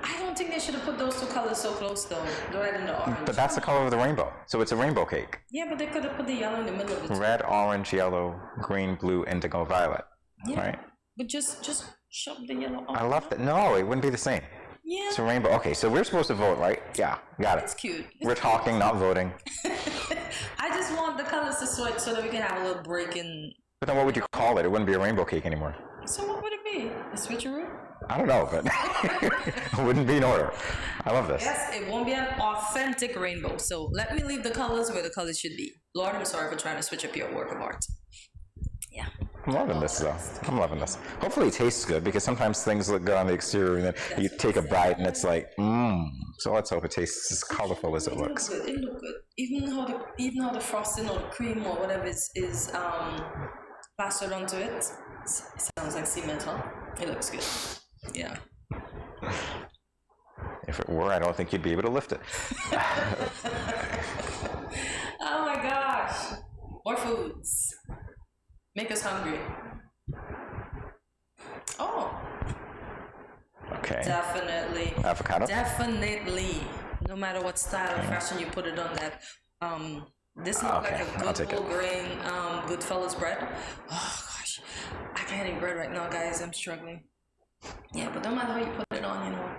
I don't think they should have put those two colors so close, though. The red and the orange. But that's the color of the rainbow. So it's a rainbow cake. Yeah, but they could have put the yellow in the middle of it. Red, orange, yellow, green, blue, indigo, violet. Yeah. Right? But just shove the yellow off. I love that. No, it wouldn't be the same. Yeah. It's a rainbow. Okay, so we're supposed to vote, right? Yeah, got it. It's cute. We're talking, not voting. I just want the colors to switch so that we can have a little break in. But then what would you call it? It wouldn't be a rainbow cake anymore. So what would it be? A switcheroo? I don't know, but it wouldn't be in order. I love this. Yes, it won't be an authentic rainbow. So let me leave the colors where the colors should be. Lord, I'm sorry for trying to switch up your work of art. Yeah. I'm loving this, though. I'm loving this. Hopefully it tastes good, because sometimes things look good on the exterior, and then you take a bite, and it's like, So let's hope it tastes as colorful as it looks. It looks good. Even how the frosting or the cream or whatever is plastered onto it. It sounds like cement, huh? It looks good. Yeah. If it were, I don't think you'd be able to lift it. Oh my gosh. More foods. Make us hungry. Oh. Okay. Definitely. Avocado? Definitely. No matter what style or fashion you put it on that. This looks like a good whole grain Goodfellas bread. Oh gosh. I can't eat bread right now, guys. I'm struggling. Yeah, but no matter how you put it on, you know.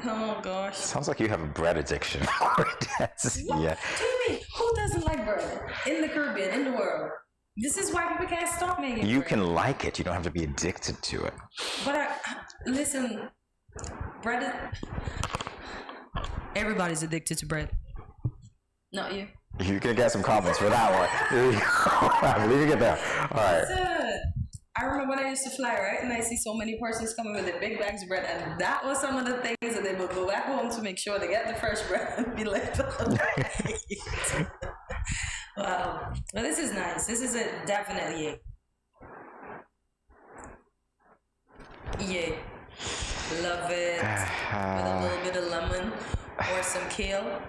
Oh gosh. Sounds like you have a bread addiction. Yeah. Jamie, who doesn't like bread? In the Caribbean, in the world. This is why people can't stop making You bread. can like it. You don't have to be addicted to it. But listen, bread everybody's addicted to bread. Not you. You're going to get some comments for that one. There you go. I believe you get there. All right. Listen, I remember when I used to fly, right? And I see so many persons coming with their big bags of bread. And that was some of the things that they would go back home to make sure they get the fresh bread and be left on. Wow. Well, this is nice. This is a definite yay. Yay. Love it. With a little bit of lemon or some kale.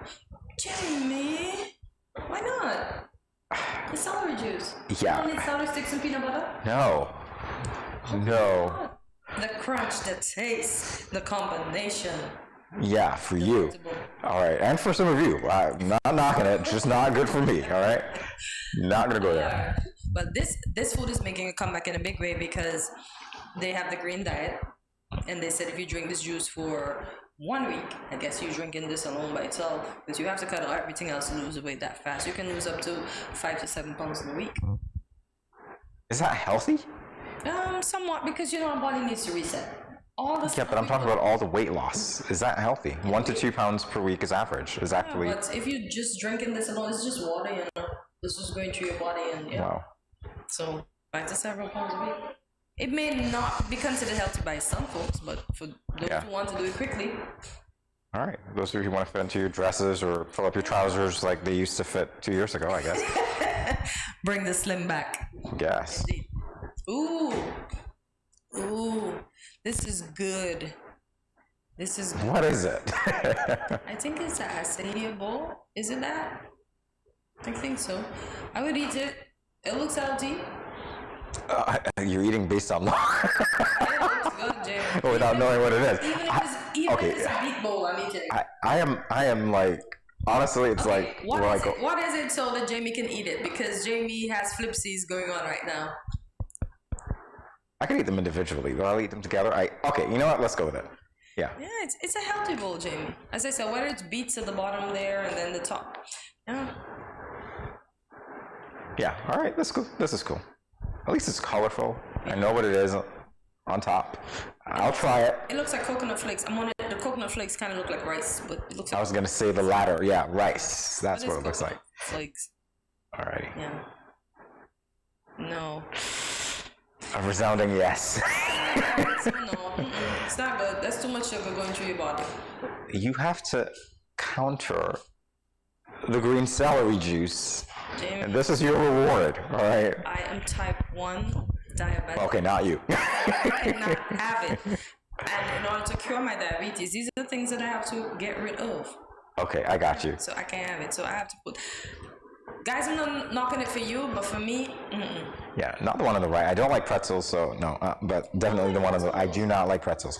Jamie, why not? It's celery juice. Yeah. You don't need celery sticks and peanut butter? No. No. The crunch, the taste, the combination. Yeah, for you. All right. And for some of you. I'm not knocking it. Just not good for me. All right. Not going to go there. But this food is making a comeback in a big way because they have the green diet. And they said if you drink this juice for 1 week, I guess you're drinking this alone by itself, because you have to cut out everything else to lose the weight that fast. You can lose up to 5 to 7 pounds in a week. Is that healthy? Somewhat, because our body needs to reset. Yeah, but I'm talking about all the weight loss. Is that healthy? 1 to 2 pounds per week is average. Is actually. But if you're just drinking this alone, it's just water, This is going through your body, and Wow. So 5 to 7 pounds a week. It may not be considered healthy by some folks, but for those who want to do it quickly. All right. Those of you who want to fit into your dresses or fill up your trousers like they used to fit 2 years ago, I guess. Bring the slim back. Yes. Ooh. This is good. This is good. What is it? I think it's an acai bowl. Is it that? I think so. I would eat it. It looks healthy. You're eating based on law. It looks good, Jamie. Without knowing what it is. Even if it's a beet bowl, I'm eating it. I am like, honestly, it's Okay, like, what is it so that Jamie can eat it? Because Jamie has flipsies going on right now. I can eat them individually, but I'll eat them together. Okay, you know what? Let's go with it. Yeah. Yeah, it's a healthy bowl, Jamie. As I said, whether it's beets at the bottom there and then the top. Yeah. Yeah, all right, that's cool. This is cool. At least it's colorful. I know what it is on top. I'll try it. It looks like coconut flakes. The coconut flakes kind of look like rice, but it looks like... I was going to say the latter. Yeah, rice. That's what it looks like. Flakes. All righty. Yeah. No. A resounding yes. No, it's not good. That's too much sugar going through your body. You have to counter the green celery juice. Jamie, and this is your reward, all right? I am type 1 diabetic. Okay, not you. I cannot have it. And in order to cure my diabetes, these are the things that I have to get rid of. Okay, I got you. So I can't have it. So I have to put... Guys, I'm not knocking it for you, but for me, Yeah, not the one on the right. I don't like pretzels, so no. But definitely the one on the... I do not like pretzels.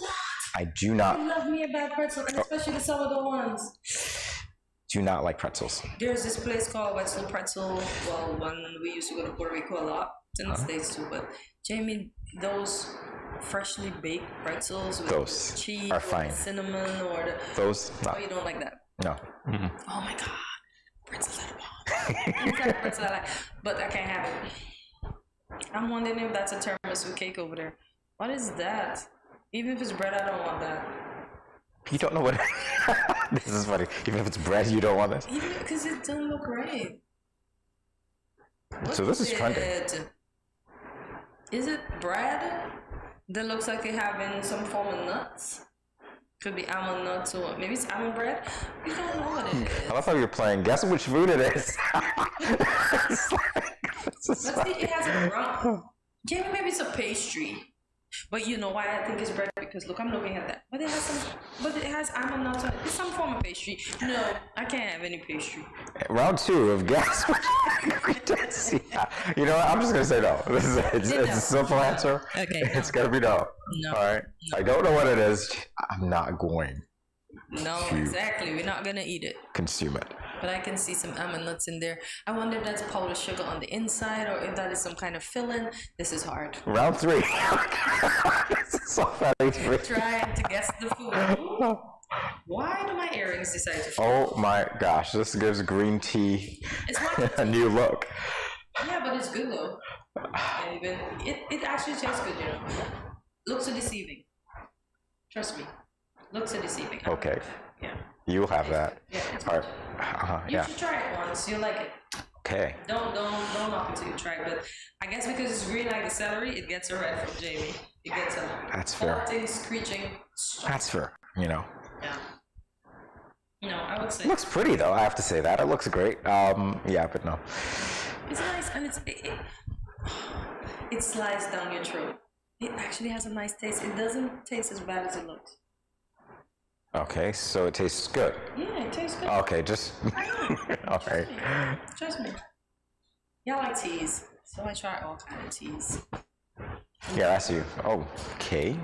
I do not... I love me a bad pretzel, and especially the sourdough ones. Do not like pretzels. There's this place called Wetzel Pretzel. Well, one we used to go to Puerto Rico a lot. It's in the States too, but Jamie, those freshly baked pretzels with cheese are or fine. Cinnamon or the... Those... No. Oh, you don't like that? No. Mm-mm. Oh my God. Pretzels are the bomb. It's like pretzel I like, but I can't have it. I'm wondering if that's a tiramisu cake over there. What is that? Even if it's bread, I don't want that. You don't know what... This is funny. Even if it's bread, you don't want this? Even because it doesn't look right. So this is trending. Is it bread that looks like it having some form of nuts? Could be almond nuts or maybe it's almond bread. We don't know what it is. I love how you're playing. Guess which food it is. Let's see. It has a brown. Yeah, maybe it's a pastry. But you know why I think it's bread? Because look, I'm looking at that. But it has some. But it has almond nuts on it. It's some form of pastry. No, I can't have any pastry. Round 2 of guess which yeah. You know what? I'm just gonna say no. This is it's a simple answer. Okay. It's gonna be no. No. All right. No. I don't know what it is. I'm not going. No, exactly. We're not gonna eat it. Consume it. But I can see some almond nuts in there. I wonder if that's powdered sugar on the inside or if that is some kind of filling. This is hard. Round 3. This is so funny. Trying to guess the food. Why do my earrings decide to fall? Oh my gosh, this gives green tea a new look. Yeah, but it's good though. And even it actually tastes good, you know. Looks so deceiving. Trust me. Looks so deceiving. Okay. Yeah. You'll have that. Yeah, it's all good. right. You should try it once. You'll like it. Okay. Don't knock until you try it. But I guess because it's green like the celery, it gets a red from Jamie. It gets a That's fair. farting, screeching. That's fair. You know. Yeah. No, I would say. It looks pretty though. I have to say that. It looks great. Yeah, but no. It's nice and it slides down your throat. It actually has a nice taste. It doesn't taste as bad as it looks. Okay, so it tastes good. Yeah, it tastes good. Okay, just all right. Trust me. Yeah, I like teas, so I try all kind of teas. Yeah, that's you. Oh, okay.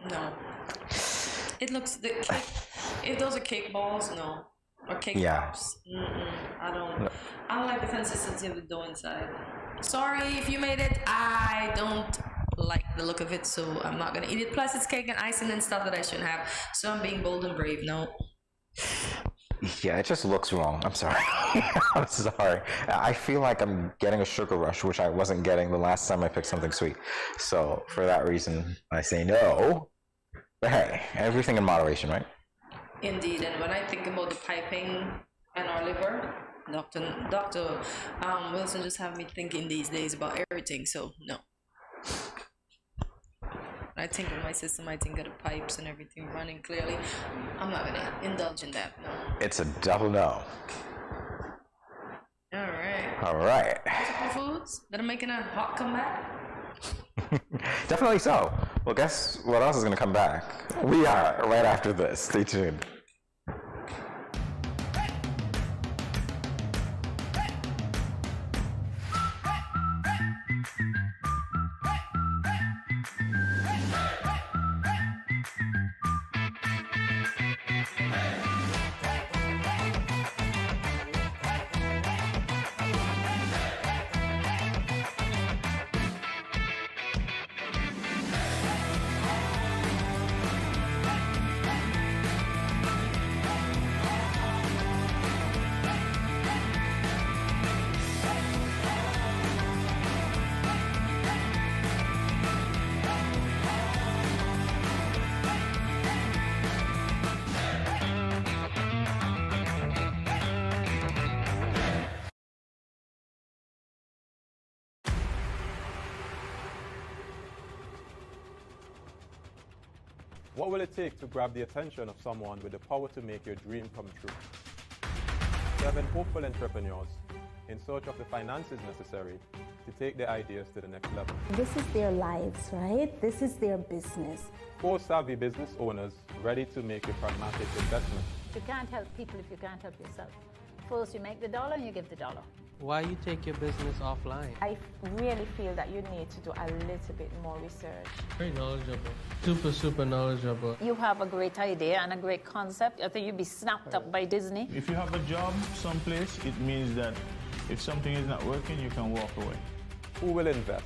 No. It looks the cake. If those are cake balls, no. Or cake pops. I don't. No. I don't like the consistency of the dough inside. Sorry if you made it. I don't like the look of it, so I'm not gonna eat it. Plus, it's cake and icing and stuff that I shouldn't have. So I'm being bold and brave. No. Yeah, it just looks wrong. I'm sorry. I'm sorry. I feel like I'm getting a sugar rush, which I wasn't getting the last time I picked something sweet. So for that reason, I say no. But hey, everything in moderation, right? Indeed, and when I think about the piping and our liver, Dr. Wilson just have me thinking these days about everything, so no. I think of my system, I think of the pipes and everything running clearly. I'm not gonna indulge in that, no. It's a double no. Alright. Alright. Multiple foods that are making a hot comeback? Definitely so. Well, guess what else is going to come back? We are right after this. Stay tuned. What will it take to grab the attention of someone with the power to make your dream come true? 7 hopeful entrepreneurs in search of the finances necessary to take their ideas to the next level. This is their lives, right? This is their business. 4 savvy business owners ready to make a pragmatic investment. You can't help people if you can't help yourself. First you make the dollar and you give the dollar. Why you take your business offline? I really feel that you need to do a little bit more research. Very knowledgeable. Super knowledgeable. You have a great idea and a great concept. I think you'd be snapped up by Disney. If you have a job someplace, it means that if something is not working, you can walk away. Who will invest?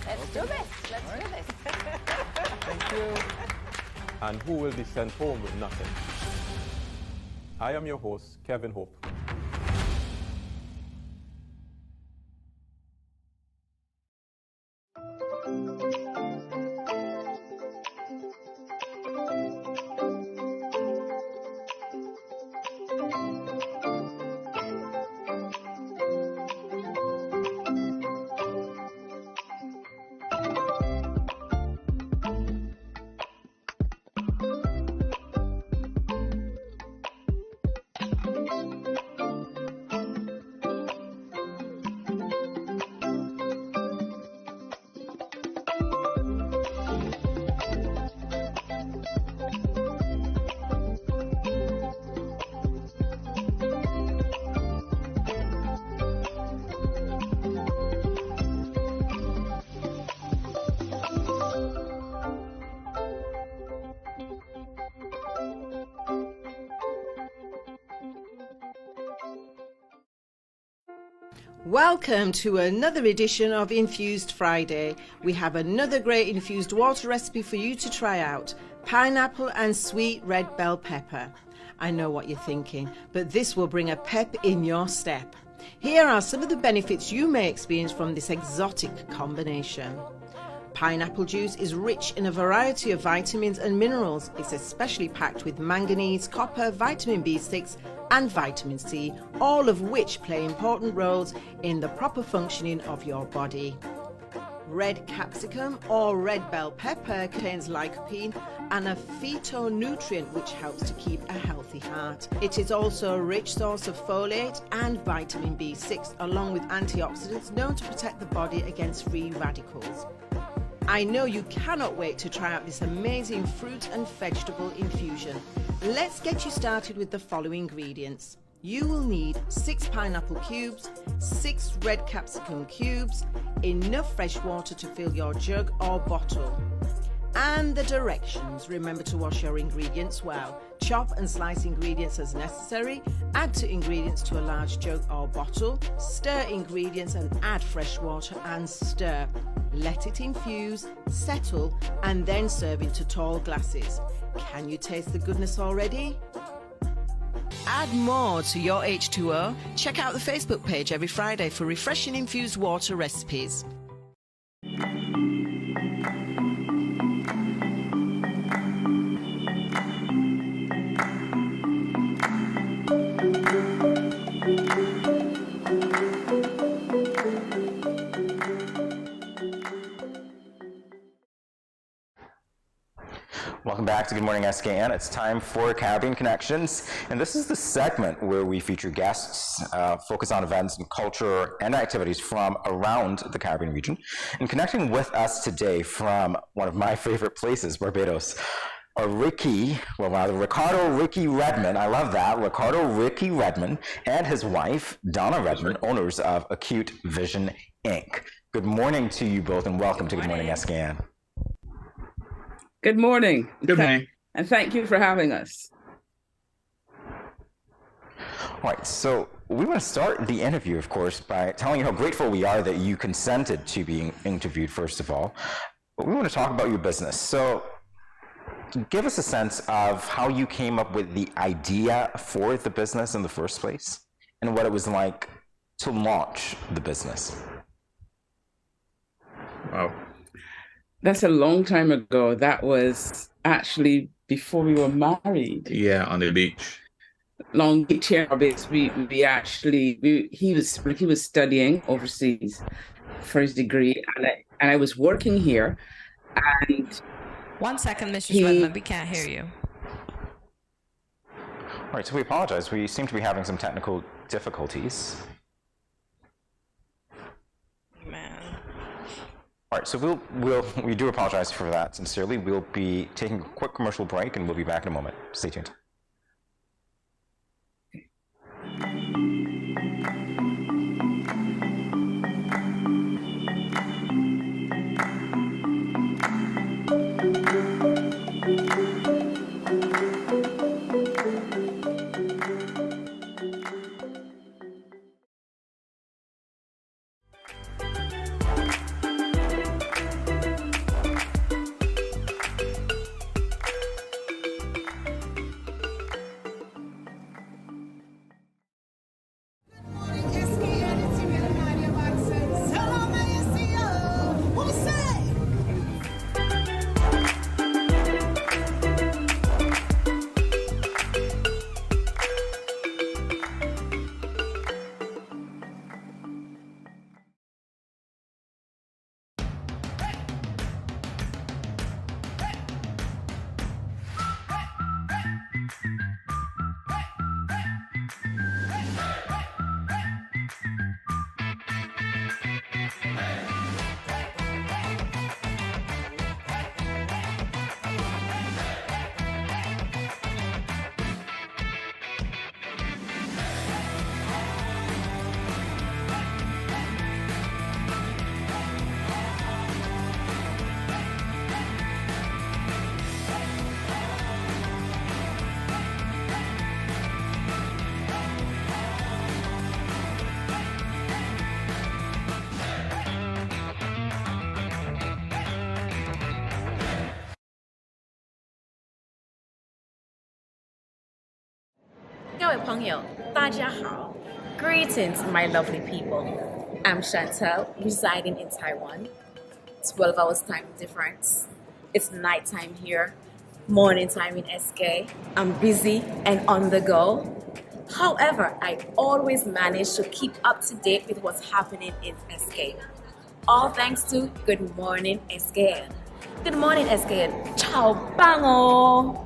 Let's do this. Let's do this. Thank you. And who will be sent home with nothing? I am your host, Kevin Hope. Welcome to another edition of Infused Friday. We have another great infused water recipe for you to try out. Pineapple and sweet red bell pepper. I know what you're thinking, but this will bring a pep in your step. Here are some of the benefits you may experience from this exotic combination. Pineapple juice is rich in a variety of vitamins and minerals. It's especially packed with manganese, copper, vitamin B6 and vitamin C, all of which play important roles in the proper functioning of your body. Red capsicum or red bell pepper contains lycopene and a phytonutrient which helps to keep a healthy heart. It is also a rich source of folate and vitamin B6 along with antioxidants known to protect the body against free radicals. I know you cannot wait to try out this amazing fruit and vegetable infusion. Let's get you started with the following ingredients. You will need 6 pineapple cubes, 6 red capsicum cubes, enough fresh water to fill your jug or bottle. And the directions. Remember to wash your ingredients well. Chop and slice ingredients as necessary. Add to ingredients to a large jug or bottle. Stir ingredients and add fresh water and stir. Let it infuse, settle, and then serve into tall glasses. Can you taste the goodness already? Add more to your H2O. Check out the Facebook page every Friday for refreshing infused water recipes. Welcome back to Good Morning SKN. It's time for Caribbean Connections, and this is the segment where we feature guests, focus on events and culture and activities from around the Caribbean region. And connecting with us today from one of my favorite places, Barbados, Ricardo Ricky Redmond. I love that. Ricardo Ricky Redmond and his wife, Donna Redmond, owners of Acute Vision, Inc. Good morning to you both, and welcome to Good Morning SKN. Good morning. Good morning. And thank you for having us. All right, so we want to start the interview, of course, by telling you how grateful we are that you consented to being interviewed, first of all. But we want to talk about your business. So give us a sense of how you came up with the idea for the business in the first place and what it was like to launch the business. Wow. That's a long time ago. That was actually before we were married. Yeah, on the beach. Long Beach here. He was studying overseas for his degree, and I was working here, and 1 second, Mrs. Redmond, we can't hear you. All right, so we apologize. We seem to be having some technical difficulties. Man. All right, so we do apologize for that sincerely. We'll be taking a quick commercial break, and we'll be back in a moment. Stay tuned. Greetings, my lovely people. I'm Chantel, residing in Taiwan. 12 hours time difference. It's nighttime here, morning time in SK. I'm busy and on the go. However, I always manage to keep up to date with what's happening in SK. All thanks to Good Morning SKN. Good morning SKN. Ciao, bango!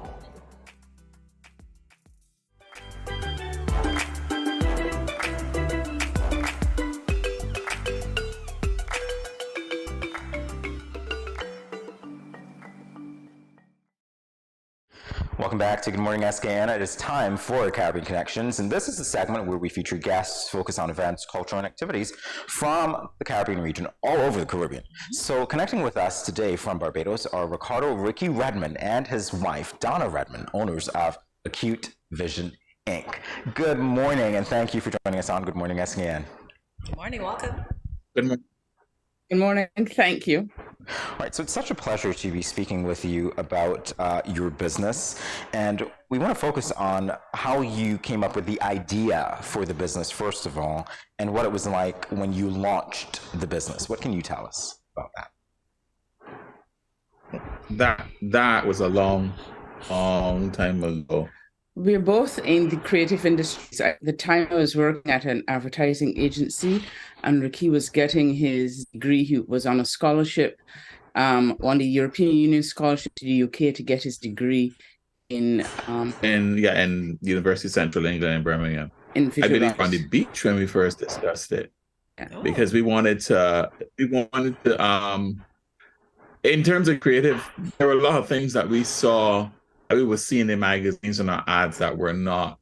Welcome back to Good Morning SKN. It is time for Caribbean Connections, and this is a segment where we feature guests, focus on events, culture, and activities from the Caribbean region, all over the Caribbean. So connecting with us today from Barbados are Ricardo Ricky Redmond and his wife, Donna Redmond, owners of Acute Vision, Inc. Good morning, and thank you for joining us on Good Morning SKN. Good morning, welcome. Good morning. Good morning, thank you. All right, so it's such a pleasure to be speaking with you about your business, and we want to focus on how you came up with the idea for the business, first of all, and what it was like when you launched the business. What can you tell us about that? That was a long time ago. We're both in the creative industries. At the time, I was working at an advertising agency, and Ricky was getting his degree. He was on a scholarship, on the European Union scholarship to the UK to get his degree in University of Central England in Birmingham. In I believe on the beach when we first discussed it, because we wanted to. In terms of creative, there were a lot of things that we saw. We were seeing in magazines and our ads that were not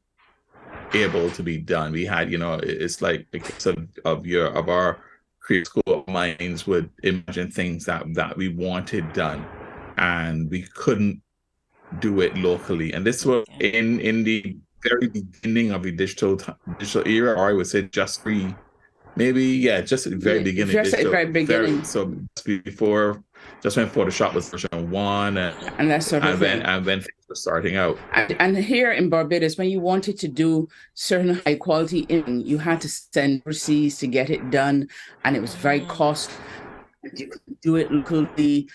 able to be done. We had, it's like because of our creative school minds would imagine things that we wanted done, and we couldn't do it locally. And this was in the very beginning of the digital era, or I would say just at the very beginning. Just at the very beginning. So before. Just when Photoshop was version 1 and that sort of thing. And when things were starting out. And here in Barbados, when you wanted to do certain high quality imaging, you had to send overseas to get it done, and it was very costly. You could do it locally.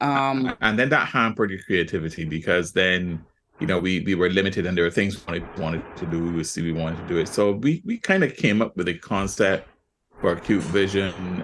And then that hampered your creativity, because then we were limited, and there were things we wanted to do. We wanted to do it. So we kind of came up with a concept for Acute Vision.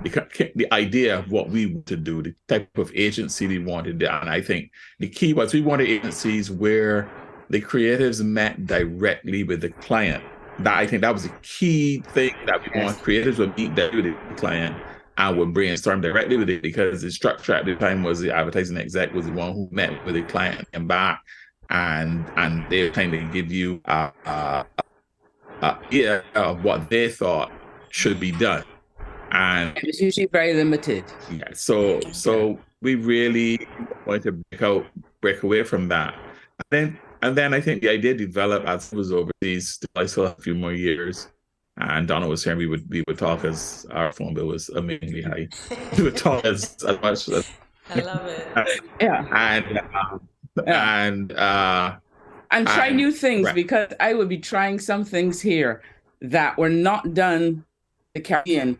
the idea of what we want to do, the type of agency we wanted. And I think the key was we wanted agencies where the creatives met directly with the client. I think that was the key thing that we want. Creatives would meet directly with the client and would brainstorm directly with it, because the structure at the time was the advertising exec was the one who met with the client and back, and they kind of give you of what they thought should be done. And it's usually very limited. Yeah. So we really wanted to break away from that. And then I think the idea developed as I was overseas. I still have a few more years. And Donna was saying we would talk as our phone bill was amazingly high. We would talk as much as I love it. And try new things, because I would be trying some things here that were not done in the Caribbean.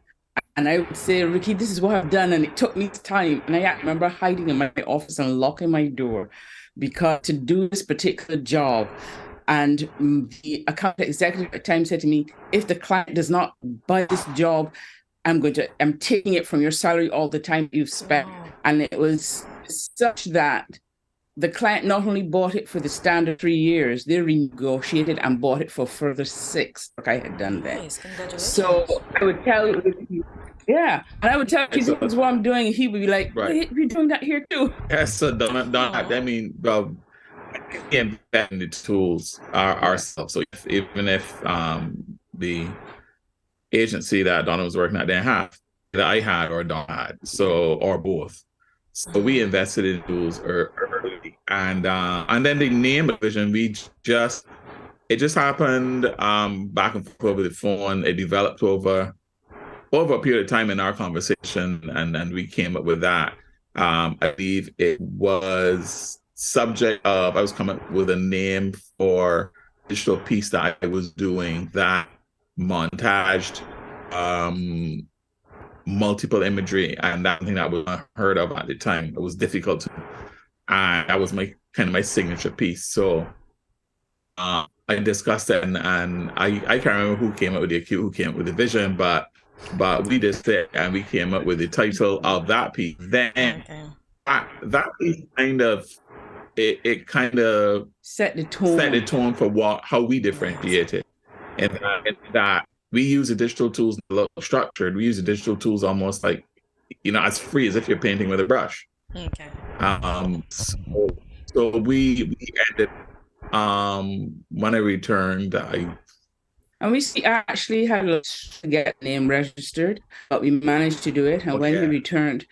And I would say, Ricky, this is what I've done. And it took me time. And I remember hiding in my office and locking my door, because to do this particular job, and the account executive at the time said to me, if the client does not buy this job, I'm taking it from your salary all the time you've spent. And it was such that the client not only bought it for the standard 3 years, they renegotiated and bought it for further 6, like I had done then. Nice, congratulations. So I would tell, and I would tell him this is what I'm doing, and he would be like, hey, we're doing that here too. Yes, so I mean, well, we invest in the tools ourselves. So even if the agency that Donna was working at didn't have, that I had or Donna had, or both. So we invested in tools early, and then the name of the vision, it just happened back and forth over the phone. It developed over a period of time in our conversation, and we came up with that. I believe it was subject of, I was coming up with a name for a digital piece that I was doing that montaged multiple imagery, and that thing that was unheard of at the time. It was difficult to, and that was my signature piece. So I discussed it, and I can't remember who came up with who came up with the vision, but we just said, and we came up with the title of that piece. Then that piece kind of set the tone for how we differentiated, and that we use the digital tools a little structured. We use the digital tools almost like, as free as if you're painting with a brush. Okay. So we ended, when I returned, and we actually had to get the name registered, but we managed to do it. And when he returned,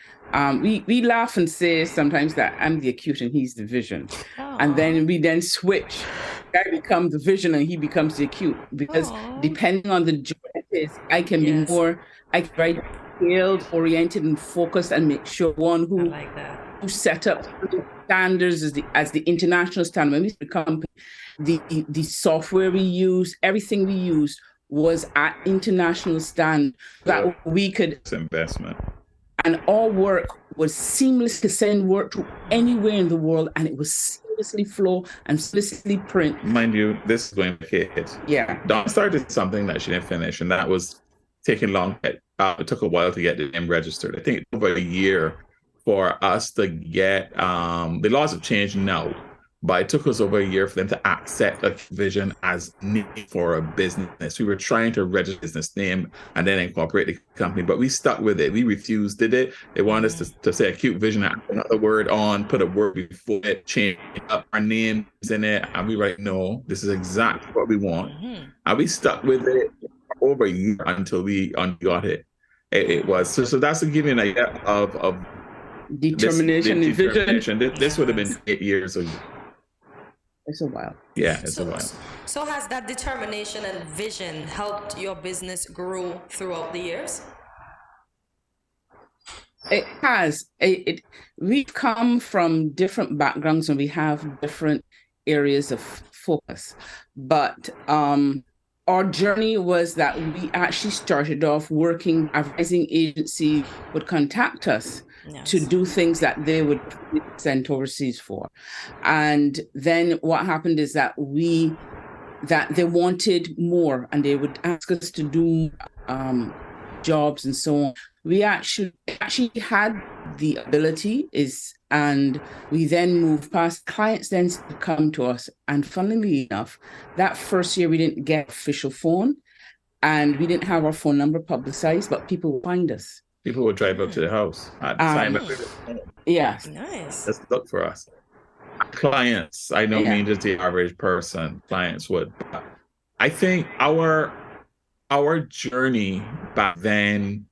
we laugh and say sometimes that I'm the acute and he's the vision. And then we switch. I become the vision and he becomes the acute, because depending on the job it is, I can be more, I can write field oriented and focused and make sure one who set up standards as the international standard. When we become the software we use, everything we used was at international standard, that we could investment. And our work was seamless to send work to anywhere in the world, and it was seamlessly flow and seamlessly print. Mind you, this is going to hit. Yeah. Dawn started something that she didn't finish, and that was taking long. It took a while to get the name registered. I think it took over a year for us to get, the laws have changed now, but it took us over a year for them to accept a vision as need for a business. We were trying to register business name and then incorporate the company, but we stuck with it. We refused, did it. They wanted us to say acute vision, add another word on, put a word before it, change up our names in it. And we were like, no, this is exactly what we want. And we stuck with it over a year until we got it. It was. So that's to give you an idea of determination and vision. This would have been 8 years ago. It's a while. Yeah, it's a while. So has that determination and vision helped your business grow throughout the years? It has. We've come from different backgrounds and we have different areas of focus. But our journey was that we actually started off working, advertising agency would contact us to do things that they would send overseas for. And then what happened is that they wanted more and they would ask us to do jobs and so on. we actually had the ability and we then moved past. Clients then come to us, and funnily enough, that first year we didn't get official phone, and we didn't have our phone number publicized, but people would find us. People would drive up to the house at the time that we were home. Yes. Nice. Just look for us. Clients, I don't mean just the average person. Clients would. I think our journey back then,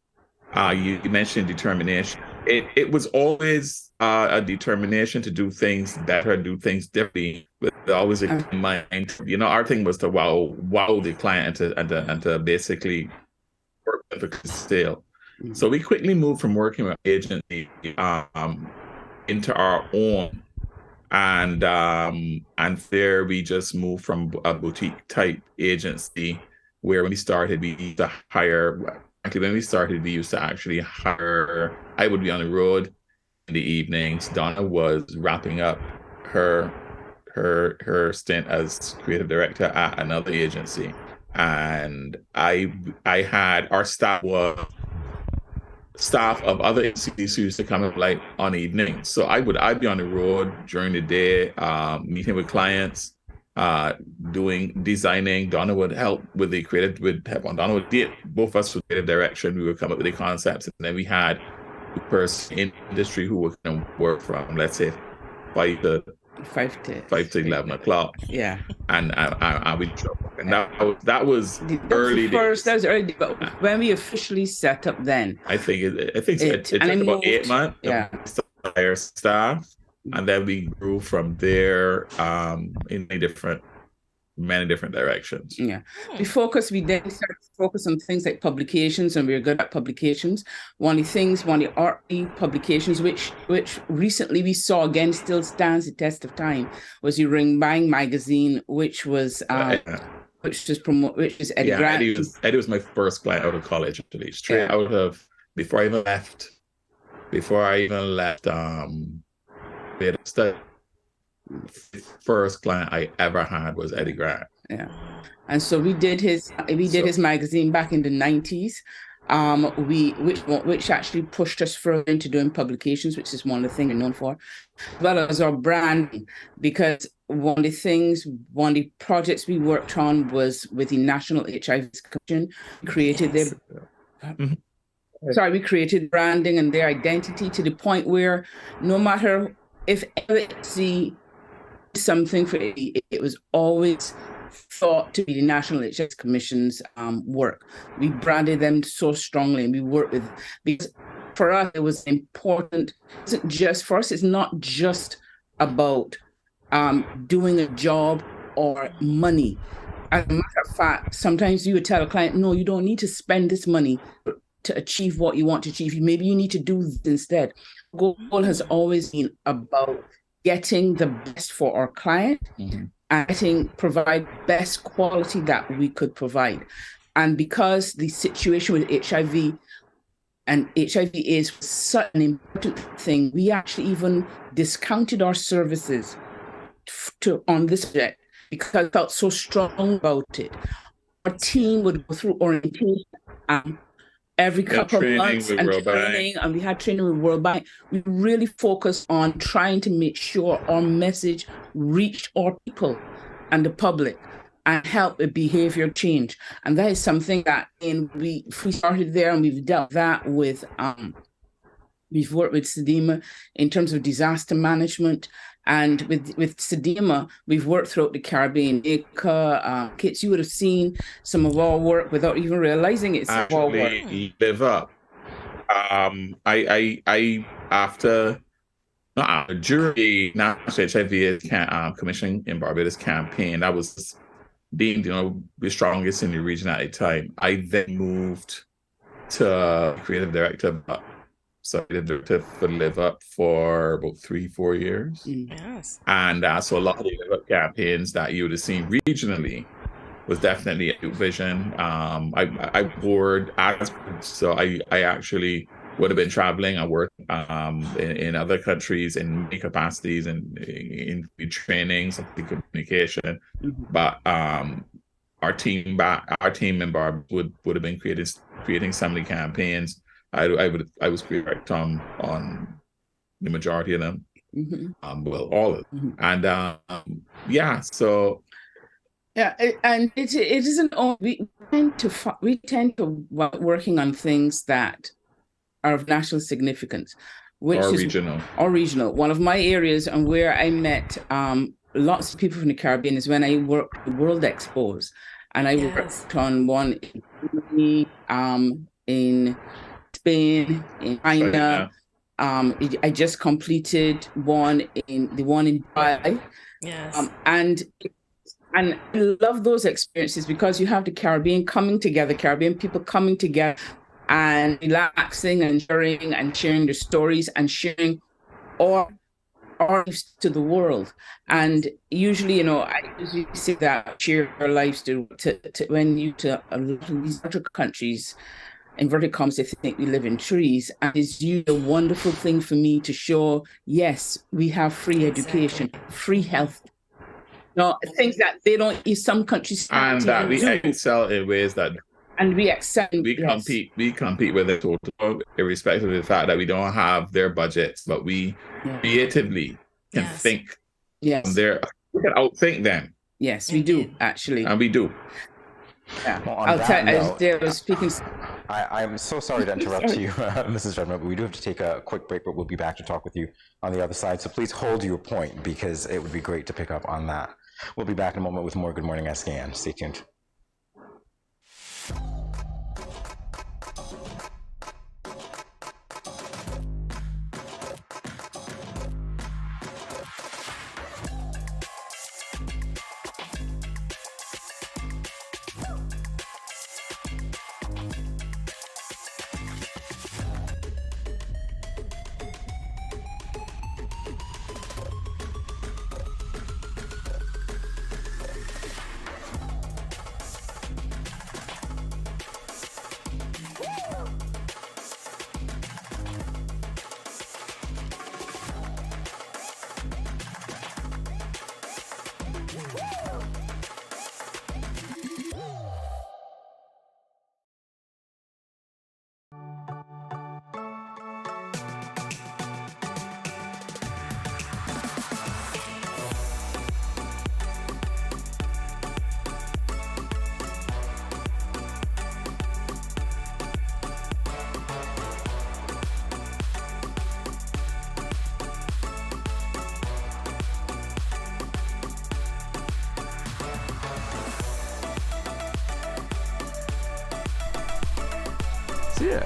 you mentioned determination. It was always a determination to do things better, do things differently, with always in mind. You know, our thing was to wow the client and to basically work with a sale. So we quickly moved from working with agency into our own, and there we just moved from a boutique type agency where when we started we used to hire. Actually, when we started, we used to actually hire. I would be on the road in the evenings. Donna was wrapping up her stint as creative director at another agency, and I had our staff of other agencies who used to come up like on evenings. So I'd be on the road during the day, meeting with clients, designing. Donna would help with the creative, Donna would get both of us with creative direction. We would come up with the concepts, and then we had a person in the industry who would kind of work from, let's say, 5 to 11 o'clock. Yeah. And we and that was early days. That was early, but when we officially set up, then I think it took about 8 months. Yeah. To hire staff, and then we grew from there in many different directions. Yeah. We then started to focus on things like publications, and we were good at publications. One of the RE publications, which recently we saw again still stands the test of time, was the Ring Bang magazine, which was Eddie Grant. Eddie was my first client out of college, actually. Straight out of before I even left study. The first client I ever had was Eddie Grant. Yeah, and so we did his magazine back in the 90s. Which actually pushed us further into doing publications, which is one of the things we're known for, as well as our branding. Because one of the projects we worked on was with the National HIV Commission. We created we created branding and their identity to the point where no matter if ever see something for it was always thought to be the National HIV Commission's work. We branded them so strongly, and we worked with, because for us it was important. It's not just about doing a job or money. As a matter of fact, sometimes you would tell a client, no, you don't need to spend this money to achieve what you want to achieve. Maybe you need to do this instead. Goal has always been about getting the best for our client, and provide best quality that we could provide. And because the situation with HIV and HIV/AIDS was such an important thing, we actually even discounted our services on this project because I felt so strong about it. Our team would go through orientation every couple of months and we had training with World Bank. We really focused on trying to make sure our message reached our people and the public and help a behavior change. And that is something that we started there, and we've dealt that with, we've worked with SEDEMA in terms of disaster management. And with SEDEMA, we've worked throughout the Caribbean. Kitts, you would have seen some of our work without even realizing it's our work. Live up. During the National HIV Commission in Barbados campaign, that was deemed, the strongest in the region at the time. I then moved to creative director. So I did for Live Up for about 3-4 years. Yes. And so a lot of the Live Up campaigns that you would have seen regionally was definitely a new vision. I board as, so I actually would have been traveling. I worked in other countries in many capacities and in training, some communication. But our team in Barbados would have been creating some of the campaigns. I was correct on the majority of them. Well, all of them. And yeah, so yeah, and it isn't all. We tend to working on things that are of national significance, which or is regional. One of my areas and where I met lots of people from the Caribbean is when I worked at World Expos, and I worked on one in Germany, in Spain, in China. I just completed one in Dubai. Yes. And I love those experiences because you have the Caribbean coming together, Caribbean people coming together and relaxing and sharing their stories and sharing our lives to the world. And usually, I usually say that share your lives to when you to a lot of these other countries, inverted commas, they think we live in trees. And it's usually a wonderful thing for me to show, yes, we have free education, free health. No, things that they don't in some countries. And that we excel in ways that and we excel. We compete with it total, irrespective of the fact that we don't have their budgets, but we creatively can think. Yes. We can outthink them. Yes, we do, actually. And we do. Yeah. Well, on that note, I was speaking. I'm so sorry to interrupt you, Mrs. Redmond, but we do have to take a quick break, but we'll be back to talk with you on the other side. So please hold your point because it would be great to pick up on that. We'll be back in a moment with more Good Morning SKN. Stay tuned. Yeah.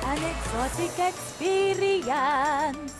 An exotic experience.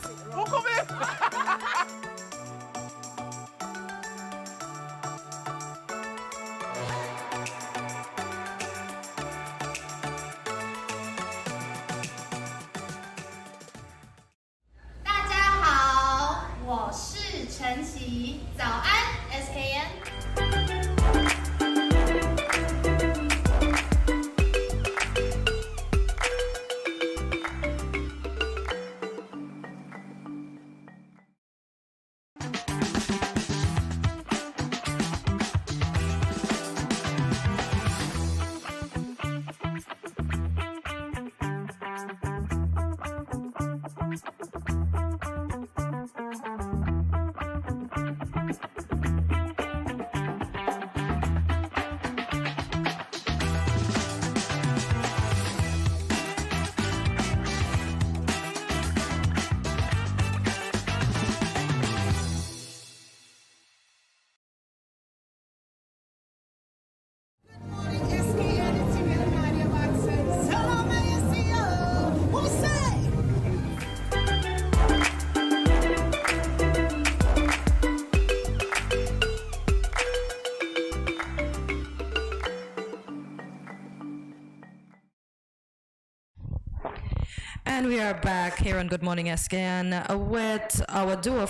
And we are back here on Good Morning SKN with our duo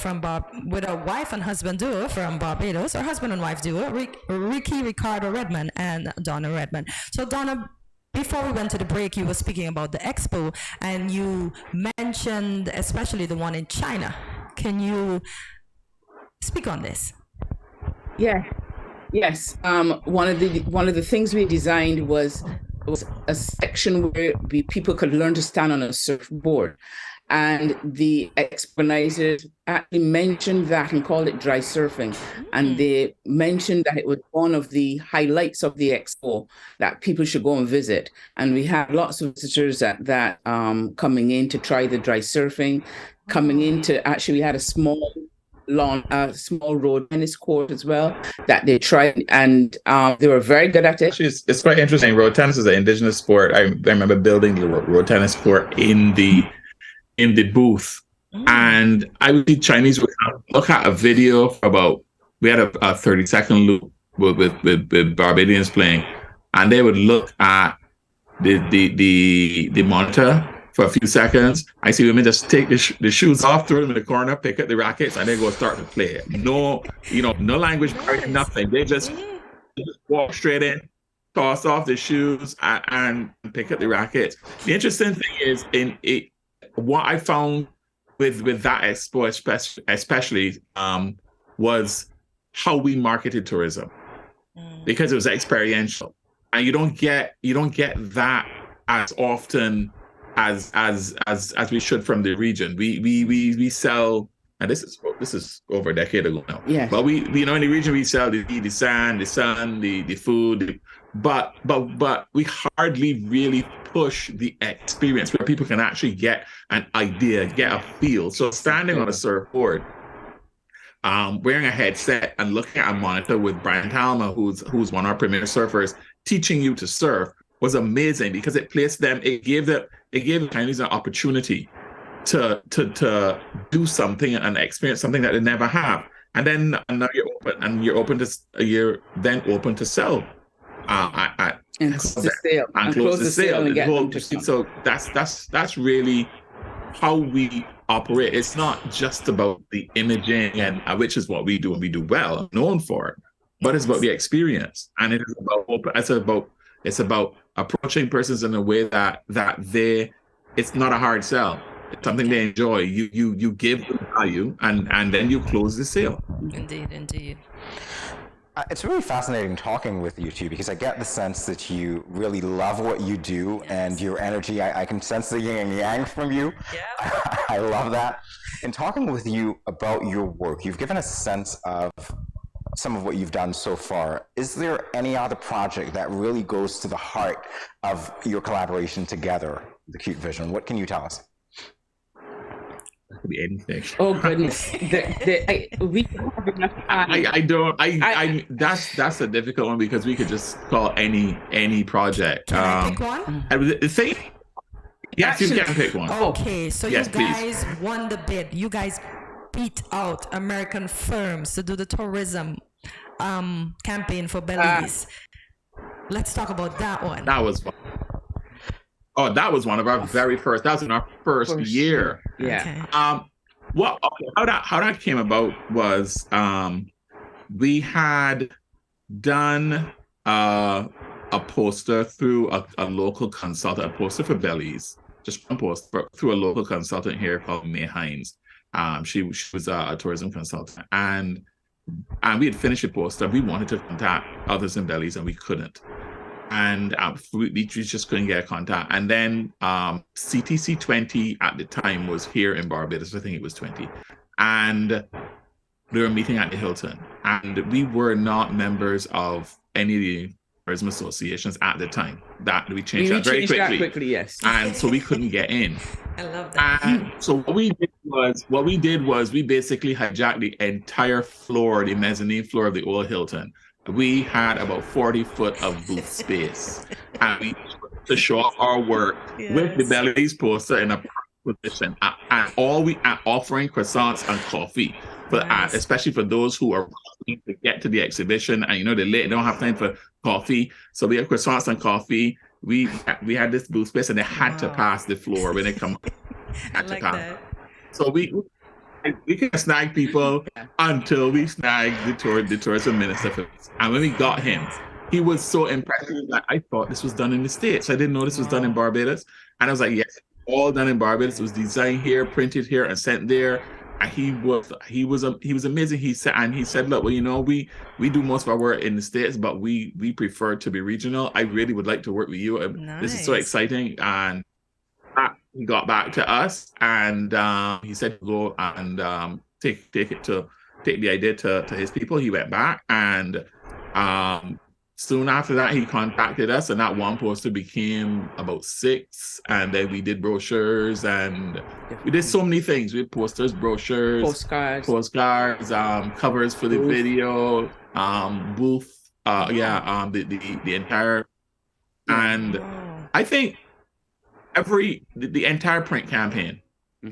with our wife and husband duo from Barbados, our husband and wife duo, Ricardo Redmond and Donna Redmond. So Donna, before we went to the break, you were speaking about the expo, and you mentioned especially the one in China. Can you speak on this? Yeah. Yes. One of the things we designed was a section where people could learn to stand on a surfboard. And the exponenters actually mentioned that and called it dry surfing. And they mentioned that it was one of the highlights of the expo that people should go and visit. And we had lots of visitors at that coming in to try the dry surfing, coming in to actually, we had a small road tennis court as well that they tried, and they were very good at it. Actually, it's quite interesting. Road tennis is an indigenous sport. I remember building the road tennis court in the booth, and I would see Chinese would look at a video for about, we had a 30-second loop with Barbadians playing, and they would look at the monitor for a few seconds. I see women just take the shoes off, throw them in the corner, pick up the rackets, and then go start to play. No, no language, nothing. They just walk straight in, toss off the shoes, and pick up the rackets. The interesting thing is, what I found with that expo, especially, was how we marketed tourism, because it was experiential, and you don't get that as often as we should from the region. We sell, and this is over a decade ago now. Yeah. But we in the region we sell the sand, the sun, the food, but we hardly really push the experience where people can actually get an idea, get a feel. So standing on a surfboard, wearing a headset and looking at a monitor with Brian Talma, who's one of our premier surfers, teaching you to surf, was amazing, because it gave the Chinese an opportunity to do something and experience something that they never have. And then now you're open to sell. And close the sale and get them to come. So that's really how we operate. It's not just about the imaging, and which is what we do and we do well, known for it, but it's about the experience, and it's about approaching persons in a way that it's not a hard sell. It's something they enjoy. You give them value, and then you close the sale. Indeed. It's really fascinating talking with you two, because I get the sense that you really love what you do, and your energy, I can sense the yin and yang from you. Yeah. I love that. In talking with you about your work, you've given a sense of some of what you've done so far. Is there any other project that really goes to the heart of your collaboration together, the Cute Vision? What can you tell us? That could be anything. Oh goodness, we don't have enough time. That's a difficult one, because we could just call any project. Can I pick one? Yes, you can pick one. Okay, so yes, you guys won the bid. You guys beat out American firms to do the tourism campaign for Belize. Let's talk about that one. That was fun. Oh, that was one of our very first. That was in our first year. Yeah. Okay. How that came about was we had done a poster through a local consultant, a poster for Belize, just one poster through a local consultant here called May Hines. She was a tourism consultant, and we had finished the poster. We wanted to contact others in Belize, and we couldn't. And we just couldn't get a contact. And then CTC 20 at the time was here in Barbados. I think it was 20. And we were meeting at the Hilton. And we were not members of any of the tourism associations at the time. That we changed that very quickly. Yes. And so we couldn't get in. I love that. And so what we did was we basically hijacked the entire floor, the mezzanine floor of the old Hilton. We had about 40 foot of booth space, and we to show off our work with the Belize poster in a position, and offering croissants and coffee, but especially for those who are rushing to get to the exhibition, and they're late, they don't have time for coffee, so we have croissants and coffee. We had this booth space, and they had to pass the floor when they come. I like that. So we can snag people until we snag the tourism minister. And when we got him, he was so impressed. He was like, I thought this was done in the States. I didn't know this was done in Barbados. And I was like, yes, all done in Barbados. It was designed here, printed here, and sent there. And he was amazing. He said, look, well, you know, we do most of our work in the States, but we prefer to be regional. I really would like to work with you. This is so exciting. And he got back to us, and he said, go and take the idea to his people. He went back, and soon after that, he contacted us, and that one poster became about 6. And then we did brochures, and we did so many things. We had posters, brochures, postcards, covers for the video, booth, the entire. And I think the entire print campaign,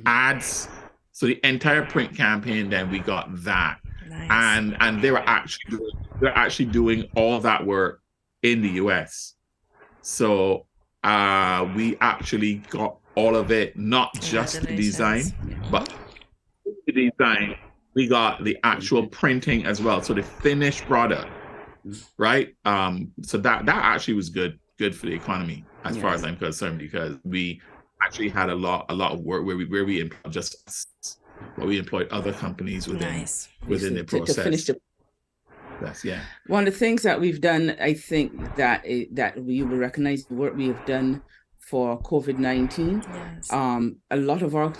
ads. So the entire print campaign, then we got that. Nice. And they're actually doing all that work in the US. So we actually got all of it, not just the design, but the design. We got the actual printing as well. So the finished product, right? So that actually was good for the economy as far as I'm concerned, because we actually had a lot of work where we employed just us, but we employed other companies within the process. To finish one of the things that we've done, I think that we will recognize the work we have done for COVID-19. A lot of our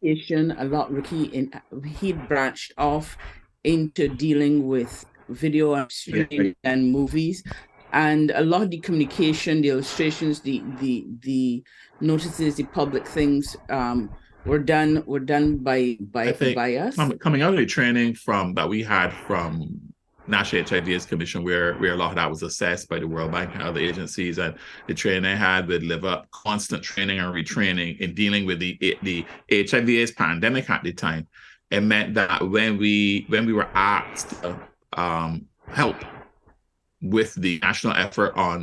communication, he branched off into dealing with video and streaming and movies. And a lot of the communication, the illustrations, the notices, the public things were done by us. Coming out of the training that we had from National HIV/AIDS Commission, where a lot of that was assessed by the World Bank and other agencies, and the training I had with Live Up, constant training and retraining in dealing with the HIV/AIDS pandemic at the time, it meant that when we were asked to help with the national effort for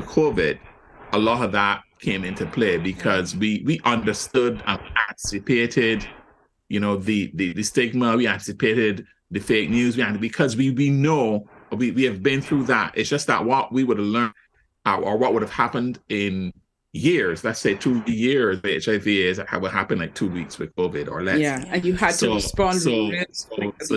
COVID, a lot of that came into play because we understood and anticipated, you know, the stigma, we anticipated the fake news, because we know we have been through that. It's just that what we would have learned or what would have happened in years, let's say 2 years, the HIV/AIDS would happen like 2 weeks with COVID or less. Yeah, and you had to respond. So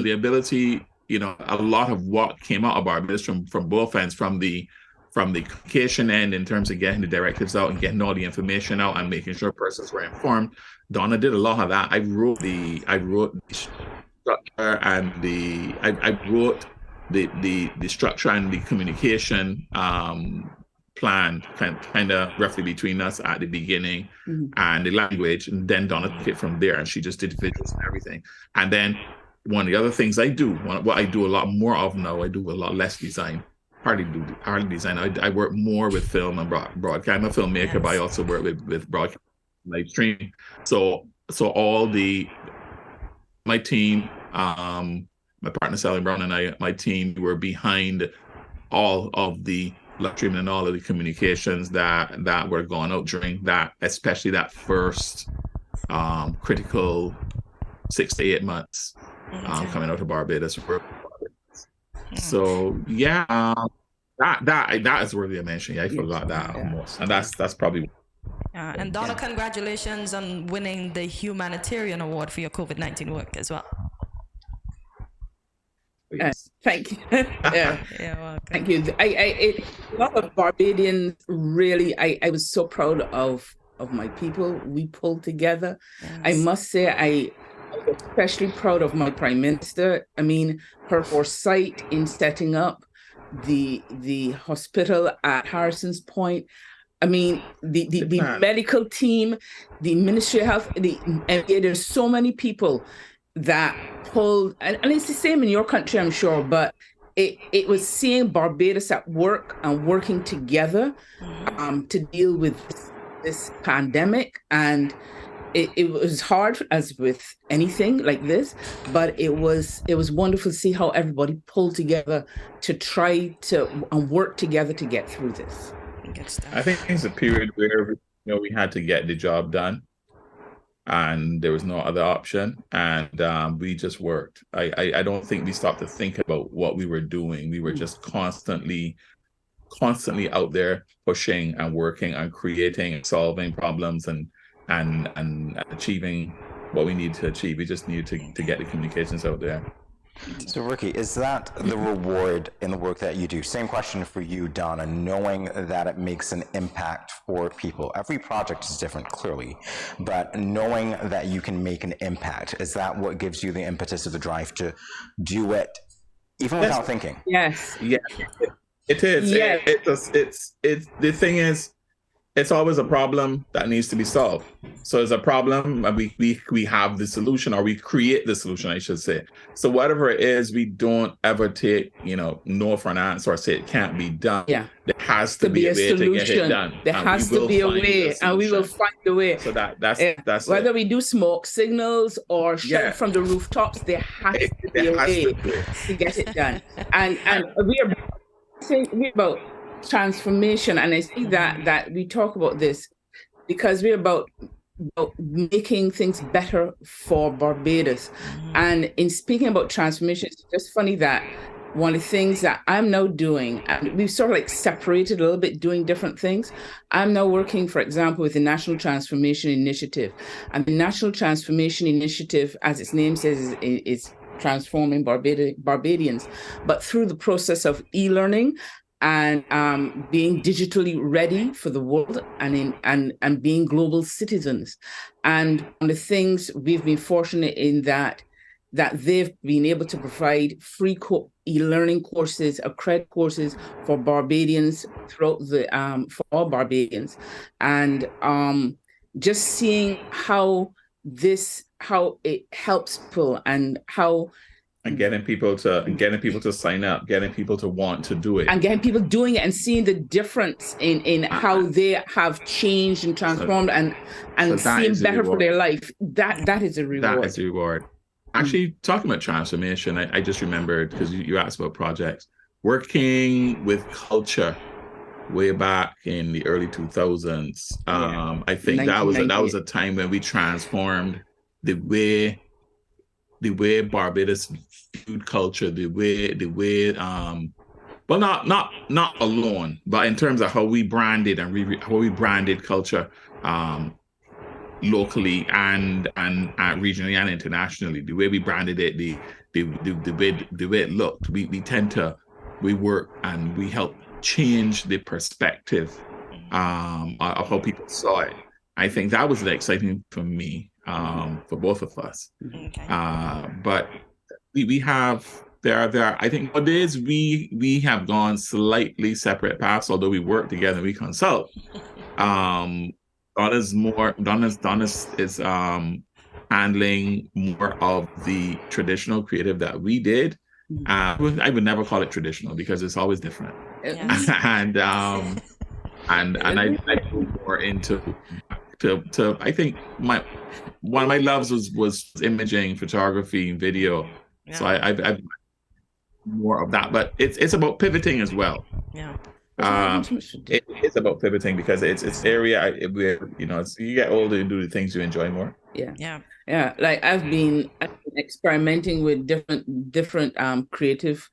the ability, you know, a lot of what came out of Barbados from both ends, from the communication end in terms of getting the directives out and getting all the information out and making sure persons were informed. Donna did a lot of that. I wrote the structure and I wrote the structure and the communication plan kind of roughly between us at the beginning, and the language, and then Donna took it from there, and she just did visuals and everything. And then one of the other things I do, what I do a lot more of now, I do a lot less design. Hardly design. I work more with film and broadcast. I'm a filmmaker, but I also work with broadcast, live streaming. So all my team, my partner Sally Brown and my team were behind all of the live streaming and all of the communications that were going out during that, especially that first critical 6 to 8 months coming out of Barbados. So that is worthy of mention. I forgot that almost, and that's probably. And Donna, congratulations on winning the Humanitarian Award for your COVID-19 work as well. Thank you. Thank you. A lot of Barbadians really. I was so proud of my people. We pulled together. Yes. I must say, I was especially proud of my Prime Minister. I mean, her foresight in setting up the hospital at Harrison's Point. I mean, the medical team, the Ministry of Health, there's so many people that pulled, and it's the same in your country, I'm sure, but it was seeing Barbados at work and working together to deal with this pandemic. And it was hard, as with anything like this, but it was wonderful to see how everybody pulled together to try to work together to get through this. I think it's a period where we had to get the job done, and there was no other option, and we just worked. I don't think we stopped to think about what we were doing. We were just constantly out there pushing and working and creating and solving problems and achieving what we need to achieve. We just needed to get the communications out there. So Ricky, is that the reward in the work that you do? Same question for you, Donna, knowing that it makes an impact for people. Every project is different, clearly, but knowing that you can make an impact, is that what gives you the impetus or the drive to do it even without thinking? Yes. Yeah, it is. Yeah. It's the thing is, it's always a problem that needs to be solved. So there's a problem, and we have the solution, or we create the solution, I should say. So whatever it is, we don't ever take, no for an answer or say it can't be done. Yeah. There has to be a way to get it done. There has to be a way, and we will find a way. So that's whether it. we do smoke signals or shout from the rooftops, there has to be a way to get it done. And we're about transformation, and I see that we talk about this because we're about making things better for Barbados. And in speaking about transformation, it's just funny that one of the things that I'm now doing, and we've sort of like separated a little bit, doing different things. I'm now working, for example, with the National Transformation Initiative. And the National Transformation Initiative, as its name says, is transforming Barbadians, but through the process of e-learning and being digitally ready for the world, and being global citizens. And one of the things we've been fortunate in that they've been able to provide free e-learning courses, accredited courses for Barbadians throughout for all Barbadians, and just seeing how it helps people and how. And getting people to sign up, getting people to want to do it, and getting people doing it, and seeing the difference in how they have changed and transformed, and seeing better for their life. That is a reward. That is a reward. Actually, talking about transformation, I just remembered, because you asked about projects, working with culture way back in the early 2000s. I think that was a time when we transformed the way Barbados viewed culture, the way well, not alone, but in terms of how we branded how we branded culture locally and regionally and internationally, the way we branded it, the way it looked. We work and we help change the perspective of how people saw it. I think that was the exciting for me. For both of us. Okay. But we have I think nowadays we have gone slightly separate paths, although we work together and we consult. Donna's is handling more of the traditional creative that we did. I would never call it traditional because it's always different. Yes. and I go more into to I think one of my loves was imaging, photography, and video. Yeah. So I've more of that, but it's about pivoting as well. Yeah. It is about pivoting because it's area where you get older and do the things you enjoy more. Yeah. Like I've been experimenting with different creative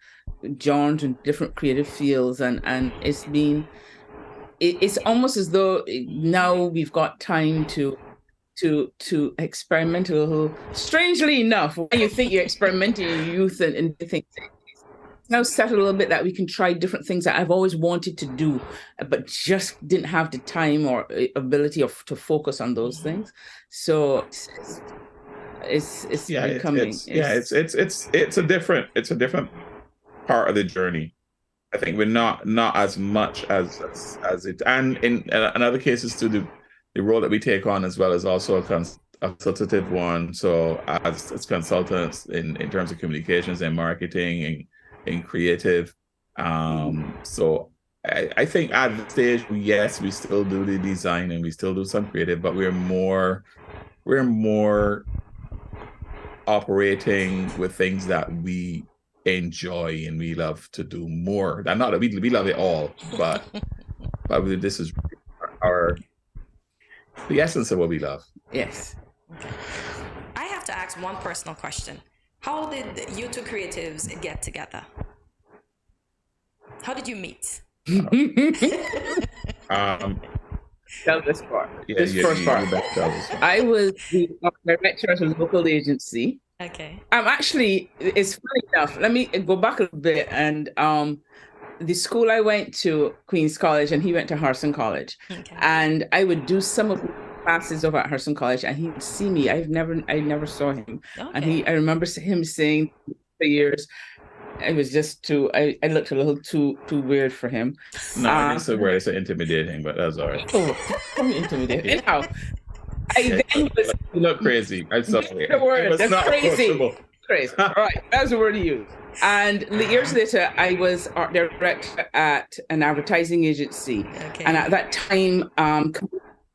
genres and different creative fields, and it's almost as though now we've got time to experiment a little. Strangely enough, when you think you're experimenting in youth and things, it's now set a little bit that we can try different things that I've always wanted to do, but just didn't have the time or ability to focus on those things. So it's becoming. It's a different part of the journey. I think we're not as much as it, and in other cases too, the role that we take on as well is also a consultative one. So as consultants in terms of communications and marketing and in creative. So I think at the stage, yes, we still do the design and we still do some creative, but we're more operating with things that we enjoy and we love to do more. And not that we love it all, but this is the essence of what we love. Yes. Okay. I have to ask one personal question. How did you two creatives get together? How did you meet? Tell this part. Yeah, This first part. I was the director at a local agency. Okay. Actually, it's funny enough. Let me go back a little bit. And the school I went to, Queen's College, and he went to Harrison College. Okay. And I would do some of the classes over at Harrison College, and he would see me. I never saw him. Okay. And I remember him saying for years, I was just I looked a little too weird for him. No, it's so weird. It's intimidating, but that's all right. Oh, I'm intimidating. Anyhow, I then was. You look crazy. I'm sorry. The word. That's not crazy. approachable. Crazy. All right, that's the word to use. And years later, I was art director at an advertising agency. Okay. And at that time,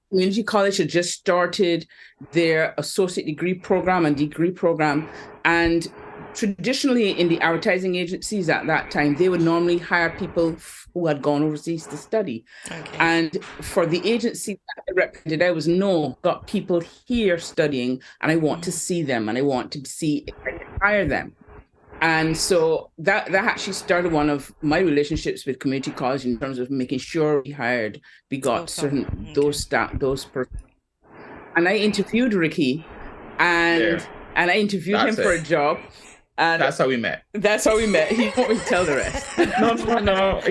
Community College had just started their associate degree program and degree program. And traditionally in the advertising agencies at that time, they would normally hire people who had gone overseas to study. Okay. And for the agency that I represented, I was got people here studying, and I want to see them, and I want to see if I can hire them. And so that actually started one of my relationships with community college in terms of making sure we got certain those persons. And I interviewed Ricky, and I interviewed him for a job. And that's how we met. That's how we met. He won't me tell the rest. No.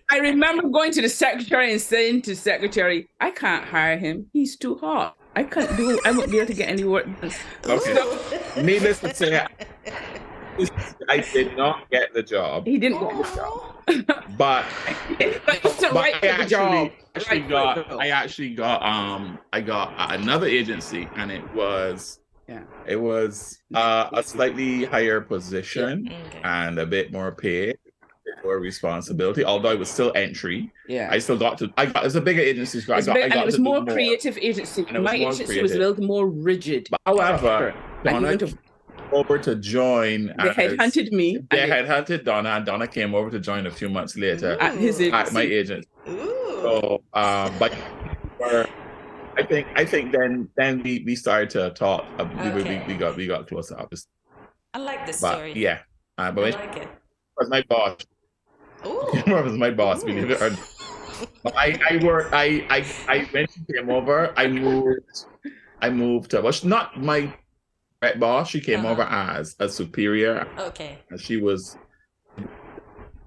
I remember going to the secretary and saying to the secretary, I can't hire him. He's too hot. I won't be able to get any work done. Okay. Needless to say, I did not get the job. He didn't get the job. But I actually got another agency, and it was a slightly higher position and a bit more pay, more responsibility. Although it was still entry, I still got to. It's a bigger agency, so it was more creative agency. My agency was a little more rigid. But however, Donna came over to join. They headhunted me. They headhunted Donna, and Donna came over to join a few months later at his agency. At my agency. So, but I think then we started to talk. We got closer, obviously. I like this story. Yeah, but I like it. Was my boss. Was my boss. Believe it or not. But I when she came over, I moved to. Well, she's not my right boss. She came over as a superior. Okay. And she was.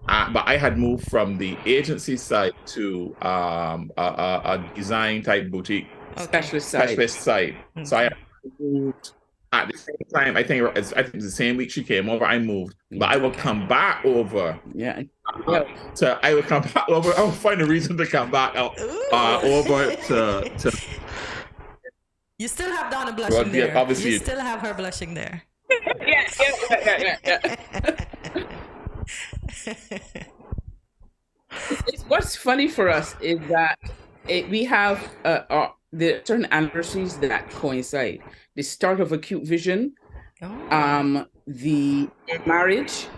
But I had moved from the agency side to a design type boutique specialist side. So I moved at the same time. I think the same week she came over, I moved. But I will come back over. I will come back over. I'll find a reason to come back over to. You still have Donna blushing there. Obviously, you still have her blushing there. Yeah. What's funny for us is that we have the certain anniversaries that coincide. The start of Acute Vision, the marriage,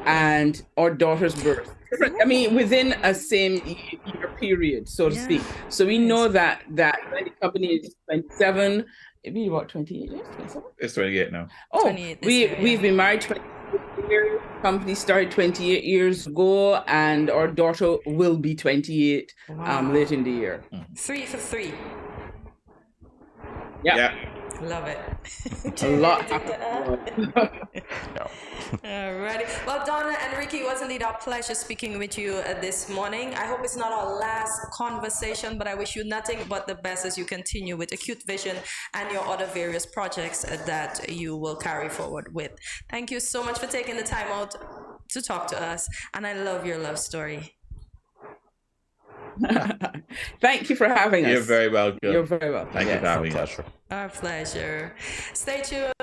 and our daughter's birth. I mean, within a same year period, so to speak. So we know that when the company is 27, it'd be about 28 years. 27? It's 28 now. Oh, 28 we've been married 28 years. Company started 28 years ago, and our daughter will be 28 late in the year. 3 for 3. Yeah. Love it. A lot. Alrighty. Well, Donna and Ricky, it was indeed our pleasure speaking with you this morning. I hope it's not our last conversation, but I wish you nothing but the best as you continue with Acute Vision and your other various projects that you will carry forward with. Thank you so much for taking the time out to talk to us, and I love your love story. Thank you for having us. You're very welcome. You're very welcome. Thank you for having us. Our pleasure. Stay tuned.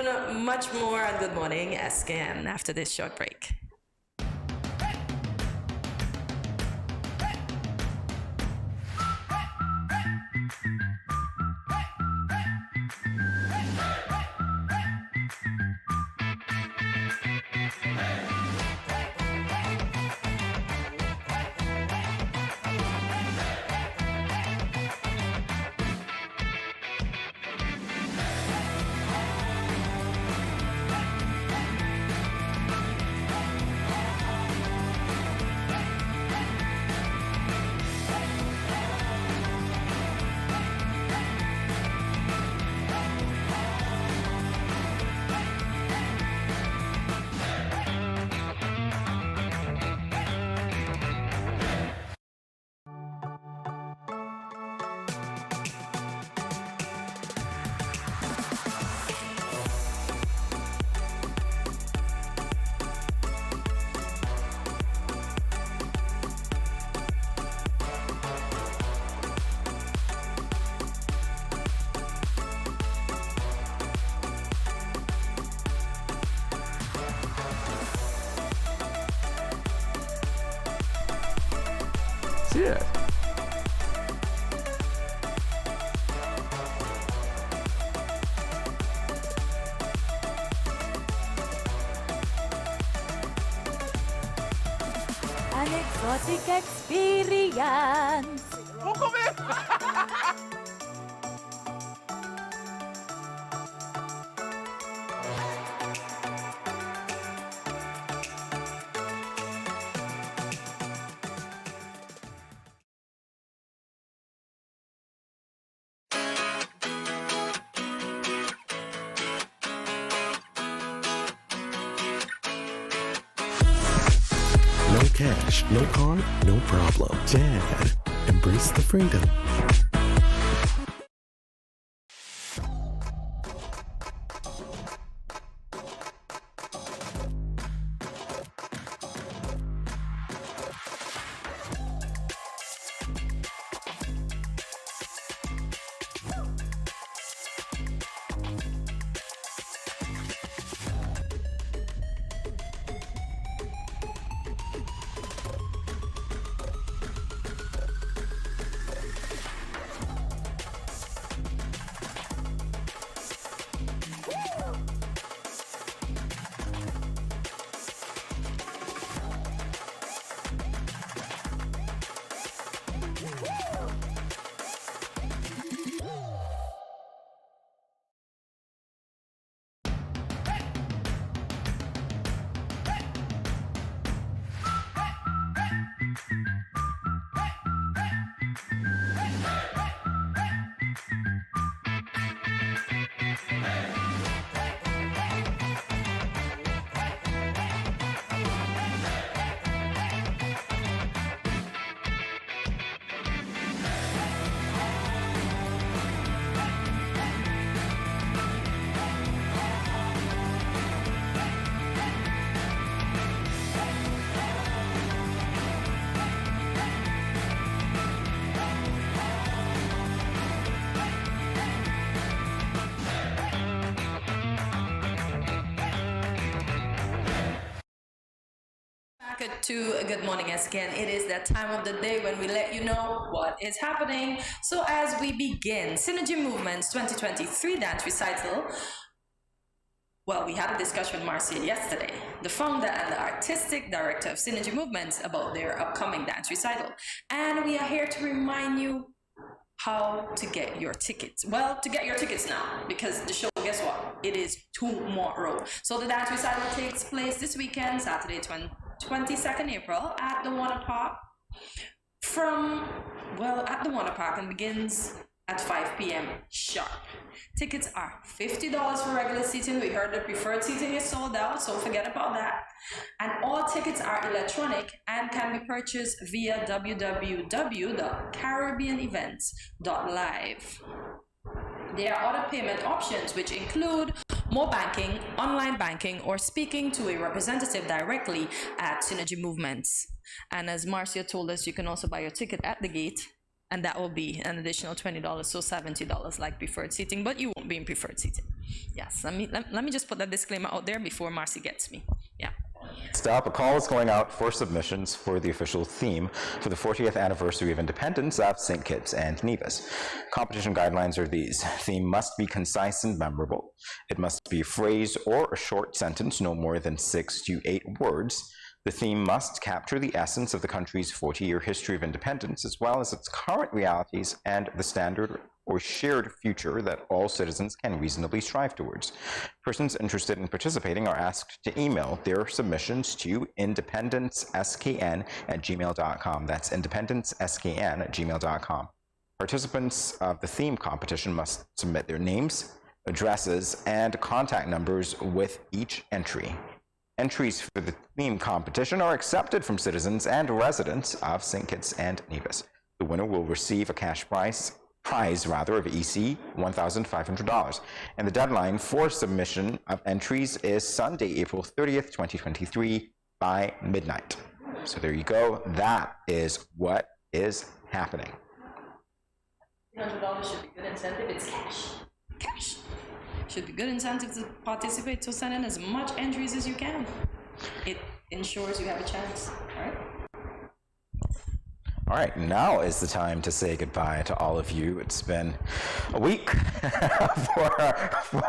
Much more on Good Morning SKN after this short break. Yeah. An exotic experience. No cash, no card, no problem. Dad, embrace the freedom. Back to Good Morning SKN. It is that time of the day when we let you know what is happening. So as we begin, Synergy Movements 2023 dance recital. Well, we had a discussion with Marcia yesterday, the founder and the artistic director of Synergy Movements, about their upcoming dance recital. And we are here to remind you how to get your tickets. Well, to get your tickets now, because the show, guess what? It is tomorrow. So the dance recital takes place this weekend, Saturday, 22nd April at the Water Park at the Water Park, and begins at 5 p.m. sharp. Tickets are $50 for regular seating. We heard the preferred seating is sold out, so forget about that. And all tickets are electronic and can be purchased via www.caribbeanevents.live. There are other payment options which include more banking, online banking, or speaking to a representative directly at Synergy Movements. And as Marcia told us, you can also buy your ticket at the gate, and that will be an additional $20, so $70 like preferred seating, but you won't be in preferred seating. Yes, let me just put that disclaimer out there before Marcia gets me. Yeah. Stop. A call is going out for submissions for the official theme for the 40th anniversary of independence of St. Kitts and Nevis. Competition guidelines are these. Theme must be concise and memorable. It must be a phrase or a short sentence, no more than 6 to 8 words. The theme must capture the essence of the country's 40-year history of independence, as well as its current realities and the standard or shared future that all citizens can reasonably strive towards. Persons interested in participating are asked to email their submissions to independenceskn@gmail.com. That's independenceskn@gmail.com. Participants of the theme competition must submit their names, addresses, and contact numbers with each entry. Entries for the theme competition are accepted from citizens and residents of St. Kitts and Nevis. The winner will receive a cash prize of EC $1,500. And the deadline for submission of entries is Sunday, April 30th, 2023 by midnight. So there you go. That is what is happening. $100 should be good incentive. It's cash. Cash. Should be good incentive to participate, so send in as much entries as you can. It ensures you have a chance, all right? All right, now is the time to say goodbye to all of you. It's been a week for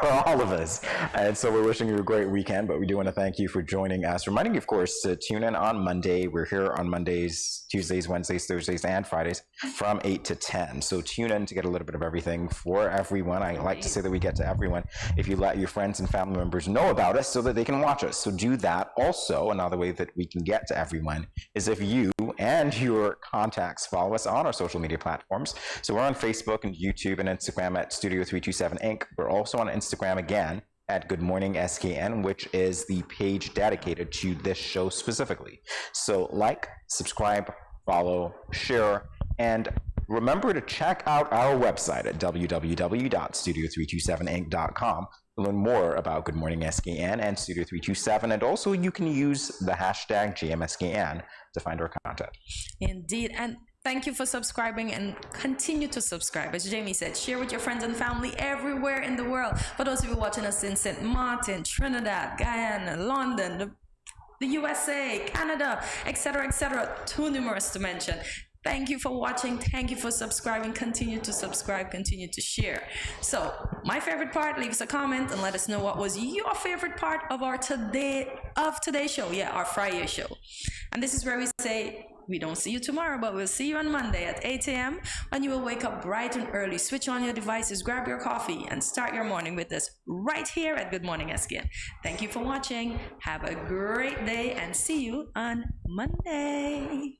all of us, and so we're wishing you a great weekend, but we do want to thank you for joining us. Reminding you, of course, to tune in on Monday. We're here on Mondays, Tuesdays, Wednesdays, Thursdays, and Fridays from 8 to 10. So tune in to get a little bit of everything for everyone. I like to say that we get to everyone if you let your friends and family members know about us so that they can watch us. So do that. Also, another way that we can get to everyone is if you and your contacts follow us on our social media platforms. So we're on Facebook and YouTube and Instagram at Studio 327 Inc. We're also on Instagram again at Good Morning SKN, which is the page dedicated to this show specifically. So like, subscribe, follow, share, and remember to check out our website at www.studio327inc.com to learn more about Good Morning SKN and Studio 327, and also you can use the hashtag GMSKN to find our content. Indeed, and thank you for subscribing, and continue to subscribe. As Jamie said, share with your friends and family everywhere in the world. For those of you watching us in St. Martin, Trinidad, Guyana, London, the USA, Canada, etc., too numerous to mention. Thank you for watching. Thank you for subscribing. Continue to subscribe. Continue to share. So, my favorite part, leave us a comment and let us know what was your favorite part of our today's show. Yeah, our Friday show. And this is where we say, we don't see you tomorrow, but we'll see you on Monday at 8 a.m. when you will wake up bright and early, switch on your devices, grab your coffee, and start your morning with us right here at Good Morning SKN. Thank you for watching. Have a great day and see you on Monday.